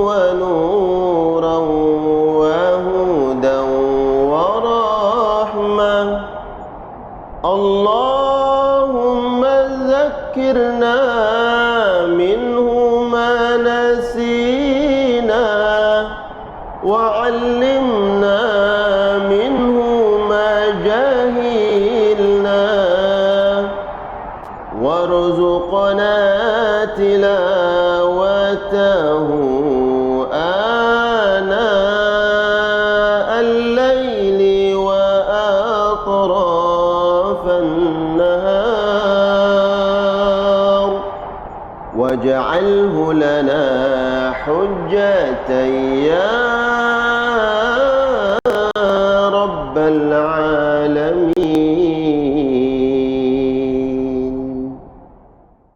wa nuran wa hudan wa rahmah. Allahumma zakkirna minhu ma nasina وعلمنا منه ما جهلنا وارزقنا تلاوته آناء الليل وأطراف النهار واجعله لنا حجة يا رب العالمين.